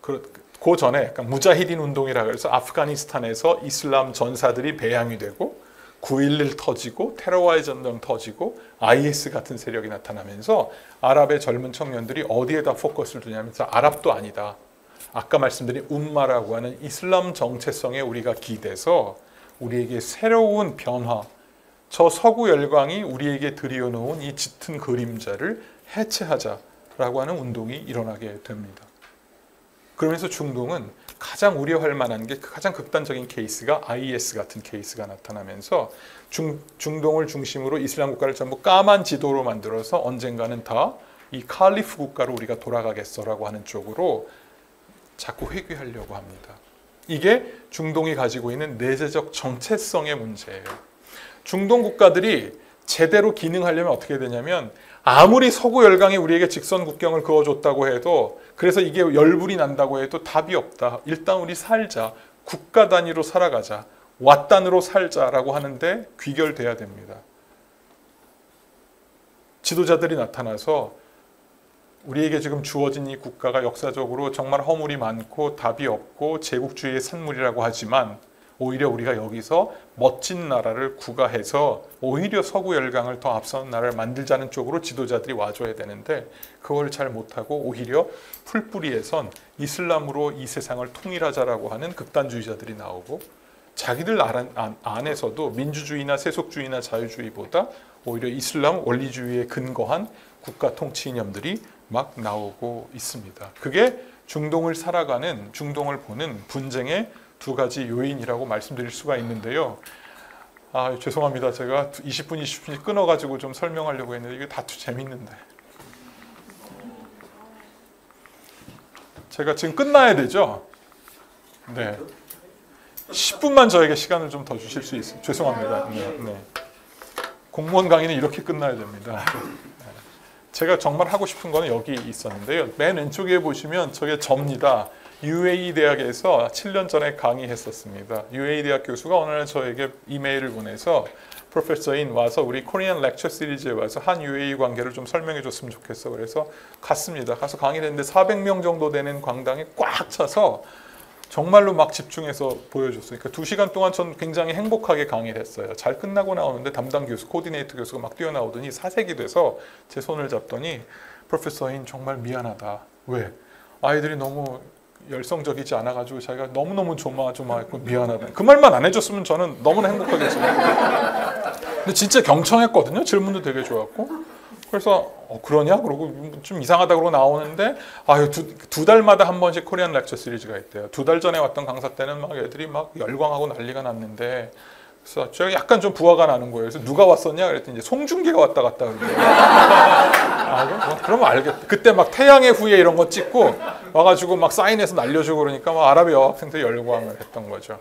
그 전에 약간 무자히딘 운동이라고 해서 아프가니스탄에서 이슬람 전사들이 배양이 되고 9.11 터지고 테러와의 전쟁 터지고 IS 같은 세력이 나타나면서 아랍의 젊은 청년들이 어디에다 포커스를 두냐면서 아랍도 아니다. 아까 말씀드린 움마라고 하는 이슬람 정체성에 우리가 기대서 우리에게 새로운 변화, 저 서구 열강이 우리에게 들여놓은 이 짙은 그림자를 해체하자라고 하는 운동이 일어나게 됩니다. 그러면서 중동은 가장 우려할 만한 게 가장 극단적인 케이스가 IS 같은 케이스가 나타나면서 중동을 중심으로 이슬람 국가를 전부 까만 지도로 만들어서 언젠가는 다 이 칼리프 국가로 우리가 돌아가겠어라고 하는 쪽으로 자꾸 회귀하려고 합니다. 이게 중동이 가지고 있는 내재적 정체성의 문제예요. 중동 국가들이 제대로 기능하려면 어떻게 되냐면 아무리 서구 열강이 우리에게 직선 국경을 그어줬다고 해도 그래서 이게 열불이 난다고 해도 답이 없다. 일단 우리 살자. 국가 단위로 살아가자. 왓단으로 살자라고 하는데 귀결돼야 됩니다. 지도자들이 나타나서 우리에게 지금 주어진 이 국가가 역사적으로 정말 허물이 많고 답이 없고 제국주의의 산물이라고 하지만 오히려 우리가 여기서 멋진 나라를 구가해서 오히려 서구 열강을 더 앞서는 나라를 만들자는 쪽으로 지도자들이 와줘야 되는데 그걸 잘 못하고 오히려 풀뿌리에선 이슬람으로 이 세상을 통일하자라고 하는 극단주의자들이 나오고 자기들 안에서도 민주주의나 세속주의나 자유주의보다 오히려 이슬람 원리주의에 근거한 국가 통치 이념들이 막 나오고 있습니다. 그게 중동을 살아가는, 중동을 보는 분쟁의 두 가지 요인이라고 말씀드릴 수가 있는데요. 죄송합니다. 제가 20분 끊어가지고 좀 설명하려고 했는데 이게 다투 재밌는데. 제가 지금 끝나야 되죠? 네. 10분만 저에게 시간을 좀 더 주실 수 있어요? 죄송합니다. 네. 공무원 강의는 이렇게 끝나야 됩니다. 제가 정말 하고 싶은 거는 여기 있었는데요. 맨 왼쪽에 보시면 저게 접니다. UAE 대학에서 7년 전에 강의했었습니다. UAE 대학 교수가 어느 날 저에게 이메일을 보내서 프로페서인 와서 우리 코리안 렉처 시리즈에 와서 한 UAE 관계를 좀 설명해 줬으면 좋겠어. 그래서 갔습니다. 가서 강의를 했는데 400명 정도 되는 광당이 꽉 차서 정말로 막 집중해서 보여줬어요. 그러니까 2시간 동안 전 굉장히 행복하게 강의를 했어요. 잘 끝나고 나오는데 담당 교수, 코디네이터 교수가 막 뛰어나오더니 사색이 돼서 제 손을 잡더니 프로페서인 정말 미안하다. 왜? 아이들이 너무 열성적이지 않아가지고 자기가 너무너무 조마조마했고 미안하다. 그 말만 안 해줬으면 저는 너무나 행복하겠어요. 근데 진짜 경청했거든요. 질문도 되게 좋았고. 그래서 그러냐? 그러고 좀 이상하다 그러고 나오는데 아유 두 달마다 한 번씩 코리안 렉처 시리즈가 있대요. 2달 전에 왔던 강사 때는 막 애들이 막 열광하고 난리가 났는데 그래서 제가 약간 좀 부화가 나는 거예요. 그래서 누가 왔었냐? 그랬더니 이제 송중기가 왔다 갔다 그러더라고요. 그러면 알겠다. 그때 막 태양의 후예 이런 거 찍고 와가지고 막 사인해서 날려주고 그러니까 막 아랍 여학생들이 열광을 했던 거죠.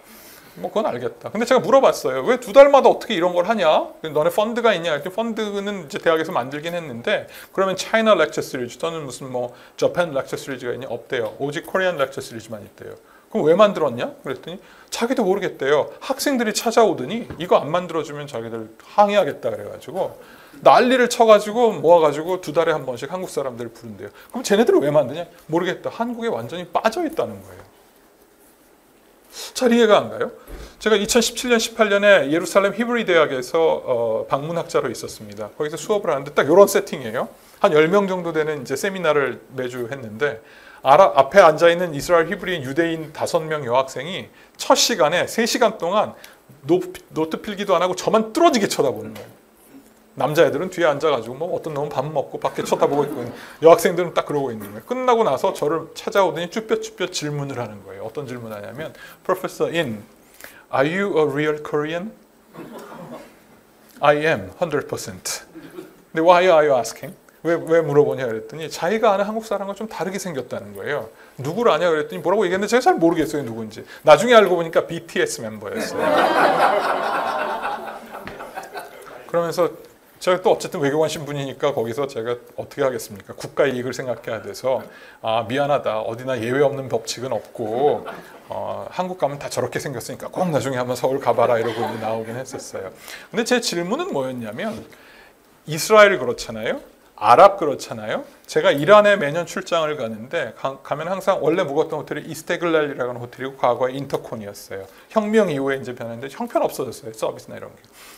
뭐 그건 알겠다. 근데 제가 물어봤어요. 왜 2달마다 어떻게 이런 걸 하냐? 너네 펀드가 있냐? 이렇게 펀드는 이제 대학에서 만들긴 했는데 그러면 차이나 렉처 시리즈 또는 무슨 뭐 저팬 렉처 시리즈가 있냐? 없대요. 오직 코리안 렉처 시리즈만 있대요. 그럼 왜 만들었냐? 그랬더니 자기도 모르겠대요. 학생들이 찾아오더니 이거 안 만들어주면 자기들 항의하겠다 그래가지고 난리를 쳐가지고 모아가지고 2달에 한 번씩 한국 사람들을 부른대요. 그럼 쟤네들은 왜 만드냐? 모르겠다. 한국에 완전히 빠져 있다는 거예요. 잘 이해가 안 가요? 제가 2017년, 18년에 예루살렘 히브리 대학에서 방문학자로 있었습니다. 거기서 수업을 하는데 딱 이런 세팅이에요. 한 10명 정도 되는 이제 세미나를 매주 했는데 앞에 앉아있는 이스라엘 히브리인 유대인 5명 여학생이 첫 시간에 3시간 동안 노트 필기도 안 하고 저만 뚫어지게 쳐다보는 거예요. 남자애들은 뒤에 앉아가지고 뭐 어떤 놈은 밥 먹고 밖에 쳐다보고 있고 여학생들은 딱 그러고 있는 거예요. 끝나고 나서 저를 찾아오더니 쭈뼛쭈뼛 질문을 하는 거예요. 어떤 질문을 하냐면 Professor In, are you a real Korean? I am 100%. 근데 why are you asking? 왜 물어보냐 그랬더니 자기가 아는 한국 사람과 좀 다르게 생겼다는 거예요. 누구를 아냐 그랬더니 뭐라고 얘기했는데 제가 잘 모르겠어요. 누군지. 나중에 알고 보니까 BTS 멤버였어요. 그러면서 제가 또 어쨌든 외교관 신분이니까 거기서 제가 어떻게 하겠습니까? 국가 이익을 생각해야 돼서 미안하다. 어디나 예외 없는 법칙은 없고 한국 가면 다 저렇게 생겼으니까 꼭 나중에 한번 서울 가봐라 이러고 나오긴 했었어요. 근데 제 질문은 뭐였냐면 이스라엘 그렇잖아요. 아랍 그렇잖아요. 제가 이란에 매년 출장을 가는데 가면 항상 원래 묵었던 호텔이 이스테글랄이라는 호텔이고 과거에 인터콘이었어요. 혁명 이후에 이제 변했는데 형편 없어졌어요. 서비스나 이런 게.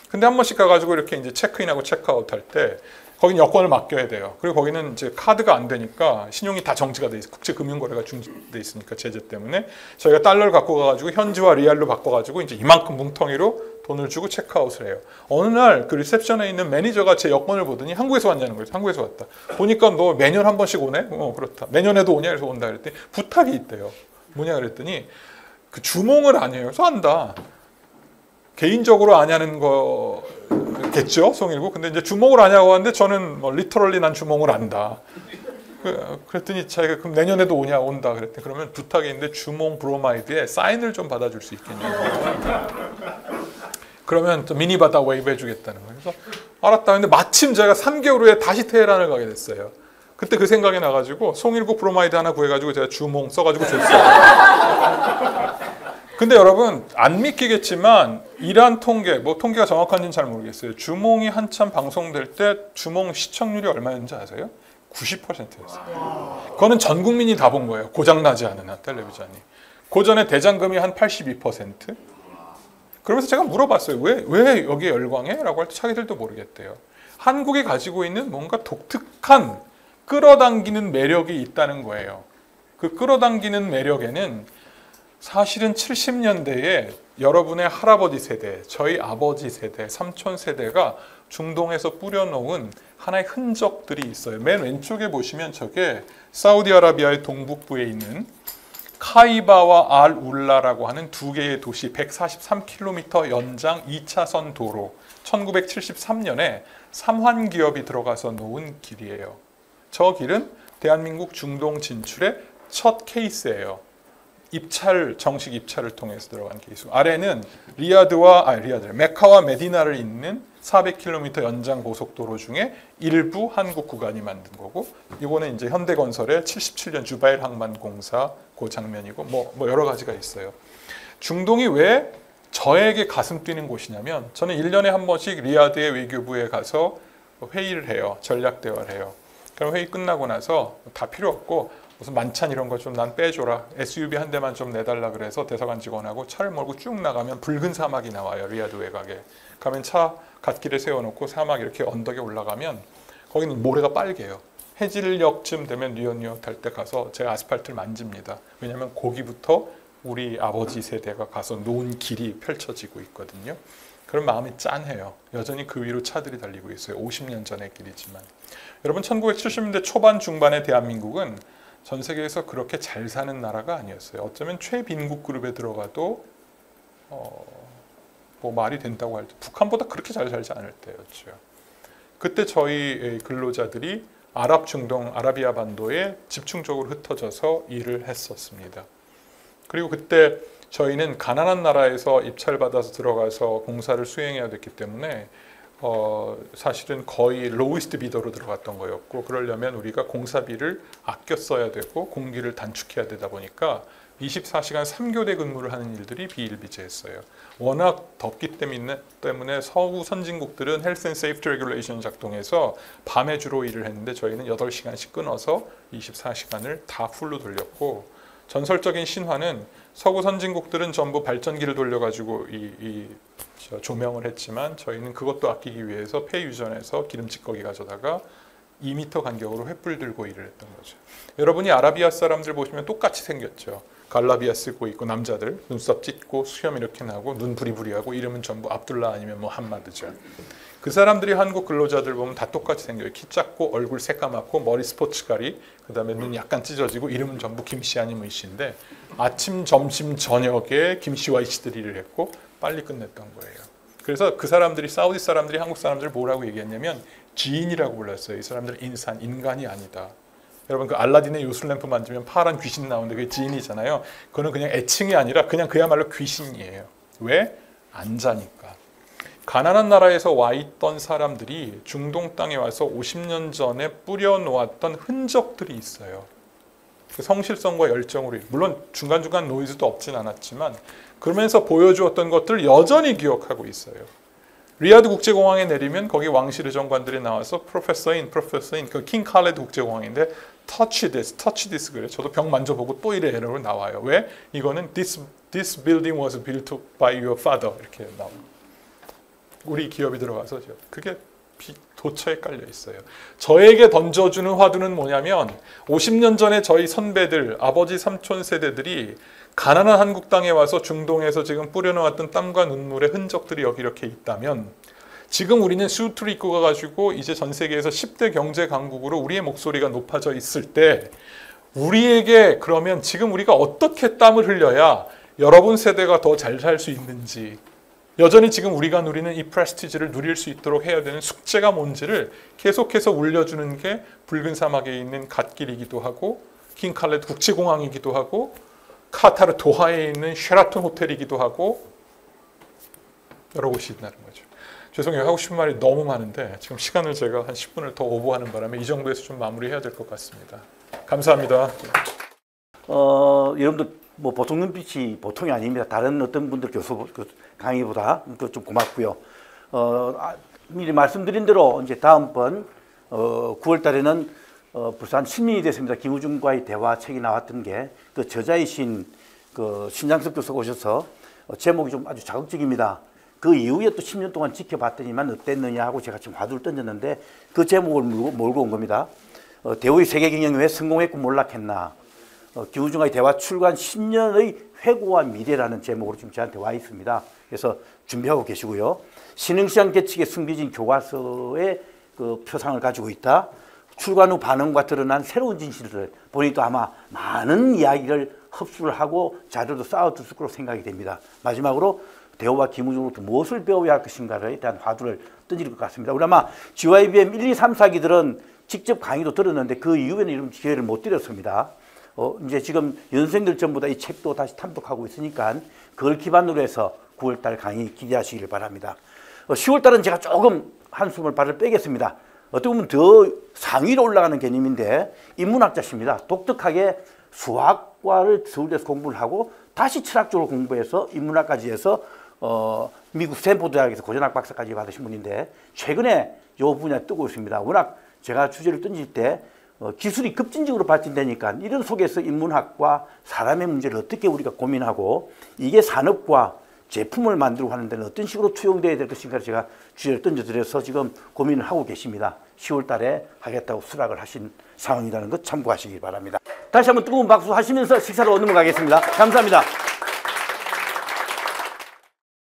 근데 한 번씩 가가지고 이렇게 이제 체크인하고 체크아웃 할 때 거긴 여권을 맡겨야 돼요. 그리고 거기는 이제 카드가 안 되니까 신용이 다 정지가 돼 있어요. 국제금융거래가 중지돼 있으니까 제재 때문에 저희가 달러를 갖고 가가지고 현지화 리알로 바꿔가지고 이제 이만큼 뭉텅이로 돈을 주고 체크아웃을 해요. 어느 날 그 리셉션에 있는 매니저가 제 여권을 보더니 한국에서 왔냐는 거예요. 한국에서 왔다. 보니까 너 매년 한 번씩 오네? 그렇다. 내년에도 오냐? 그래서 온다 그랬더니 부탁이 있대요. 뭐냐 그랬더니 그 주몽을 안 해요. 그래서 안다. 개인적으로 아냐는 거겠죠, 송일구. 근데 이제 주몽을 아냐고 하는데 저는 뭐 리터럴리 난 주몽을 안다. 그랬더니 자기가 그럼 내년에도 오냐? 온다. 그랬더니 그러면 부탁이 있는데 주몽 브로마이드에 사인을 좀 받아줄 수 있겠냐고. 그러면 또 미니바다 웨이브 해주겠다는 거예요. 그래서 알았다. 근데 마침 제가 3개월 후에 다시 테헤란을 가게 됐어요. 그때 그 생각이 나가지고 송일구 브로마이드 하나 구해가지고 제가 주몽 써가지고 줬어요. 근데 여러분 안 믿기겠지만 이란 통계, 뭐 통계가 정확한지는 잘 모르겠어요. 주몽이 한참 방송될 때 주몽 시청률이 얼마였는지 아세요? 90%였어요. 그거는 전 국민이 다 본 거예요. 고장나지 않은 한 텔레비전이. 고전에 대장금이 한 82%. 그러면서 제가 물어봤어요. 왜 여기에 열광해? 라고 할 때 자기들도 모르겠대요. 한국이 가지고 있는 뭔가 독특한 끌어당기는 매력이 있다는 거예요. 그 끌어당기는 매력에는 사실은 70년대에 여러분의 할아버지 세대, 저희 아버지 세대, 삼촌 세대가 중동에서 뿌려놓은 하나의 흔적들이 있어요. 맨 왼쪽에 보시면 저게 사우디아라비아의 동북부에 있는 카이바와 알 울라라고 하는 두 개의 도시 143km 연장 2차선 도로 1973년에 삼환기업이 들어가서 놓은 길이에요. 저 길은 대한민국 중동 진출의 첫 케이스예요. 정식 입찰을 통해서 들어간 케이스. 아래는 메카와 메디나를 잇는 400km 연장 고속도로 중에 일부 한국 구간이 만든 거고, 이거는 이제 현대건설의 77년 주바일 항만공사 그 장면이고, 뭐 여러 가지가 있어요. 중동이 왜 저에게 가슴 뛰는 곳이냐면 저는 1년에 한 번씩 리야드의 외교부에 가서 회의를 해요. 전략 대화를 해요. 그럼 회의 끝나고 나서 다 필요 없고 무슨 만찬 이런 거 좀 난 빼줘라. SUV 한 대만 좀 내달라 그래서 대사관 직원하고 차를 몰고 쭉 나가면 붉은 사막이 나와요. 리야드 외곽에. 가면 차 갓길에 세워놓고 사막 이렇게 언덕에 올라가면 거기는 모래가 빨개요. 해질녘쯤 되면 뉴욕 탈 때 가서 제가 아스팔트를 만집니다. 왜냐하면 거기부터 우리 아버지 세대가 가서 놓은 길이 펼쳐지고 있거든요. 그런 마음이 짠해요. 여전히 그 위로 차들이 달리고 있어요. 50년 전의 길이지만. 여러분 1970년대 초반 중반의 대한민국은 전 세계에서 그렇게 잘 사는 나라가 아니었어요. 어쩌면 최빈국 그룹에 들어가도 뭐 말이 된다고 할 때 북한보다 그렇게 잘 살지 않을 때였죠. 그때 저희 근로자들이 아랍 중동, 아라비아 반도에 집중적으로 흩어져서 일을 했었습니다. 그리고 그때 저희는 가난한 나라에서 입찰받아서 들어가서 공사를 수행해야 됐기 때문에 사실은 거의 로우스트 비더로 들어갔던 거였고, 그러려면 우리가 공사비를 아껴 써야 되고 공기를 단축해야 되다 보니까 24시간 3교대 근무를 하는 일들이 비일비재했어요. 워낙 덥기 때문에 서구 선진국들은 헬스 앤 세이프티 레귤레이션 작동해서 밤에 주로 일을 했는데 저희는 8시간씩 끊어서 24시간을 다 풀로 돌렸고, 전설적인 신화는 서구 선진국들은 전부 발전기를 돌려가지고 조명을 했지만 저희는 그것도 아끼기 위해서 폐유전에서 기름찌꺼기 가져다가 2m 간격으로 횃불 들고 일을 했던 거죠. 여러분이 아라비아 사람들 보시면 똑같이 생겼죠. 갈라비아 쓰고 있고 남자들 눈썹 찢고 수염 이렇게 나고 눈 부리부리하고 이름은 전부 압둘라 아니면 뭐 함마드죠. 그 사람들이 한국 근로자들 보면 다 똑같이 생겨요. 키 작고 얼굴 새까맣고 머리 스포츠가리, 그 다음에 눈 약간 찢어지고 이름은 전부 김씨 아니면 이씨인데 아침, 점심, 저녁에 김씨와 이씨들이 일을 했고 빨리 끝냈던 거예요. 그래서 그 사람들이 사우디 사람들이 한국 사람들을 뭐라고 얘기했냐면 지인이라고 불렀어요. 이 사람들은 인간이 아니다. 여러분 그 알라딘의 요술램프 만지면 파란 귀신 나오는데 그게 지인이잖아요. 그거는 그냥 애칭이 아니라 그냥 그야말로 귀신이에요. 왜? 안 자니까. 가난한 나라에서 와 있던 사람들이 중동 땅에 와서 50년 전에 뿌려놓았던 흔적들이 있어요. 그 성실성과 열정으로, 물론 중간중간 노이즈도 없진 않았지만 그러면서 보여주었던 것들을 여전히 기억하고 있어요. 리야드 국제공항에 내리면 거기 왕실의 정관들이 나와서 프로페서인 그 킹 칼레드 국제공항인데 touch this 그래요. 저도 벽 만져보고 또 이래 에러로 나와요. 왜? 이거는 this building was built by your father 이렇게 나와요. 우리 기업이 들어가서 그게 도처에 깔려 있어요. 저에게 던져주는 화두는 뭐냐면 50년 전에 저희 선배들, 아버지 삼촌 세대들이 가난한 한국 땅에 와서 중동에서 지금 뿌려놓았던 땀과 눈물의 흔적들이 여기 이렇게 있다면 지금 우리는 수트를 입고 가가지고 이제 전 세계에서 10대 경제 강국으로 우리의 목소리가 높아져 있을 때 우리에게 그러면 지금 우리가 어떻게 땀을 흘려야 여러분 세대가 더 잘 살 수 있는지, 여전히 지금 우리가 누리는 이 프레스티지를 누릴 수 있도록 해야 되는 숙제가 뭔지를 계속해서 울려주는 게 붉은 사막에 있는 갓길이기도 하고 킹 칼레드 국제공항이기도 하고 카타르 도하에 있는 쉐라톤 호텔이기도 하고 여러 곳이 있다는 거죠. 죄송해요. 하고 싶은 말이 너무 많은데 지금 시간을 제가 한 10분을 더 오버하는 바람에 이 정도에서 좀 마무리해야 될 것 같습니다. 감사합니다. 여러분들 뭐 보통 눈빛이 보통이 아닙니다. 다른 어떤 분들 교수 강의보다 좀 고맙고요. 미리 말씀드린 대로 이제 다음번 9월 달에는 부산 시민이 됐습니다. 김우중과의 대화 책이 나왔던 게 그 저자이신 그 신장섭 교수가 오셔서 제목이 좀 아주 자극적입니다. 그 이후에 또 10년 동안 지켜봤더니만 어땠느냐 하고 제가 지금 화두를 던졌는데 그 제목을 몰고 온 겁니다. 대우의 세계 경영이 왜 성공했고 몰락했나. 김우중과의 대화 출간 10년의 회고와 미래라는 제목으로 지금 저한테 와 있습니다. 그래서 준비하고 계시고요. 신흥시장 계측의 승비진 교과서의 그 표상을 가지고 있다. 출간 후 반응과 드러난 새로운 진실을 보니 또 아마 많은 이야기를 흡수를 하고 자료도 쌓아둘 거로 생각이 됩니다. 마지막으로 대우와 김우중으로부터 무엇을 배워야 할 것인가에 대한 화두를 던질 것 같습니다. 우리 아마 GYBM 1, 2, 3, 4기들은 직접 강의도 들었는데 그 이후에는 이런 기회를 못 드렸습니다. 이제 지금 연생들 전부 다 이 책도 다시 탐독하고 있으니까 그걸 기반으로 해서 9월달 강의 기대하시길 바랍니다. 10월달은 제가 조금 한숨을 발을 빼겠습니다. 어떻게 보면 더 상위로 올라가는 개념인데 인문학자십니다. 독특하게 수학과를 서울대에서 공부를 하고 다시 철학 쪽으로 공부해서 인문학까지 해서 미국 스탠포드 대학에서 고전학 박사까지 받으신 분인데 최근에 이 분야에 뜨고 있습니다. 워낙 제가 주제를 던질 때 기술이 급진적으로 발전되니까 이런 속에서 인문학과 사람의 문제를 어떻게 우리가 고민하고 이게 산업과 제품을 만들고 하는 데는 어떤 식으로 투영되어야 될 것인가 제가 주제를 던져드려서 지금 고민을 하고 계십니다. 10월 달에 하겠다고 수락을 하신 상황이라는 것 참고하시기 바랍니다. 다시 한번 뜨거운 박수 하시면서 식사로 넘어가겠습니다. 감사합니다.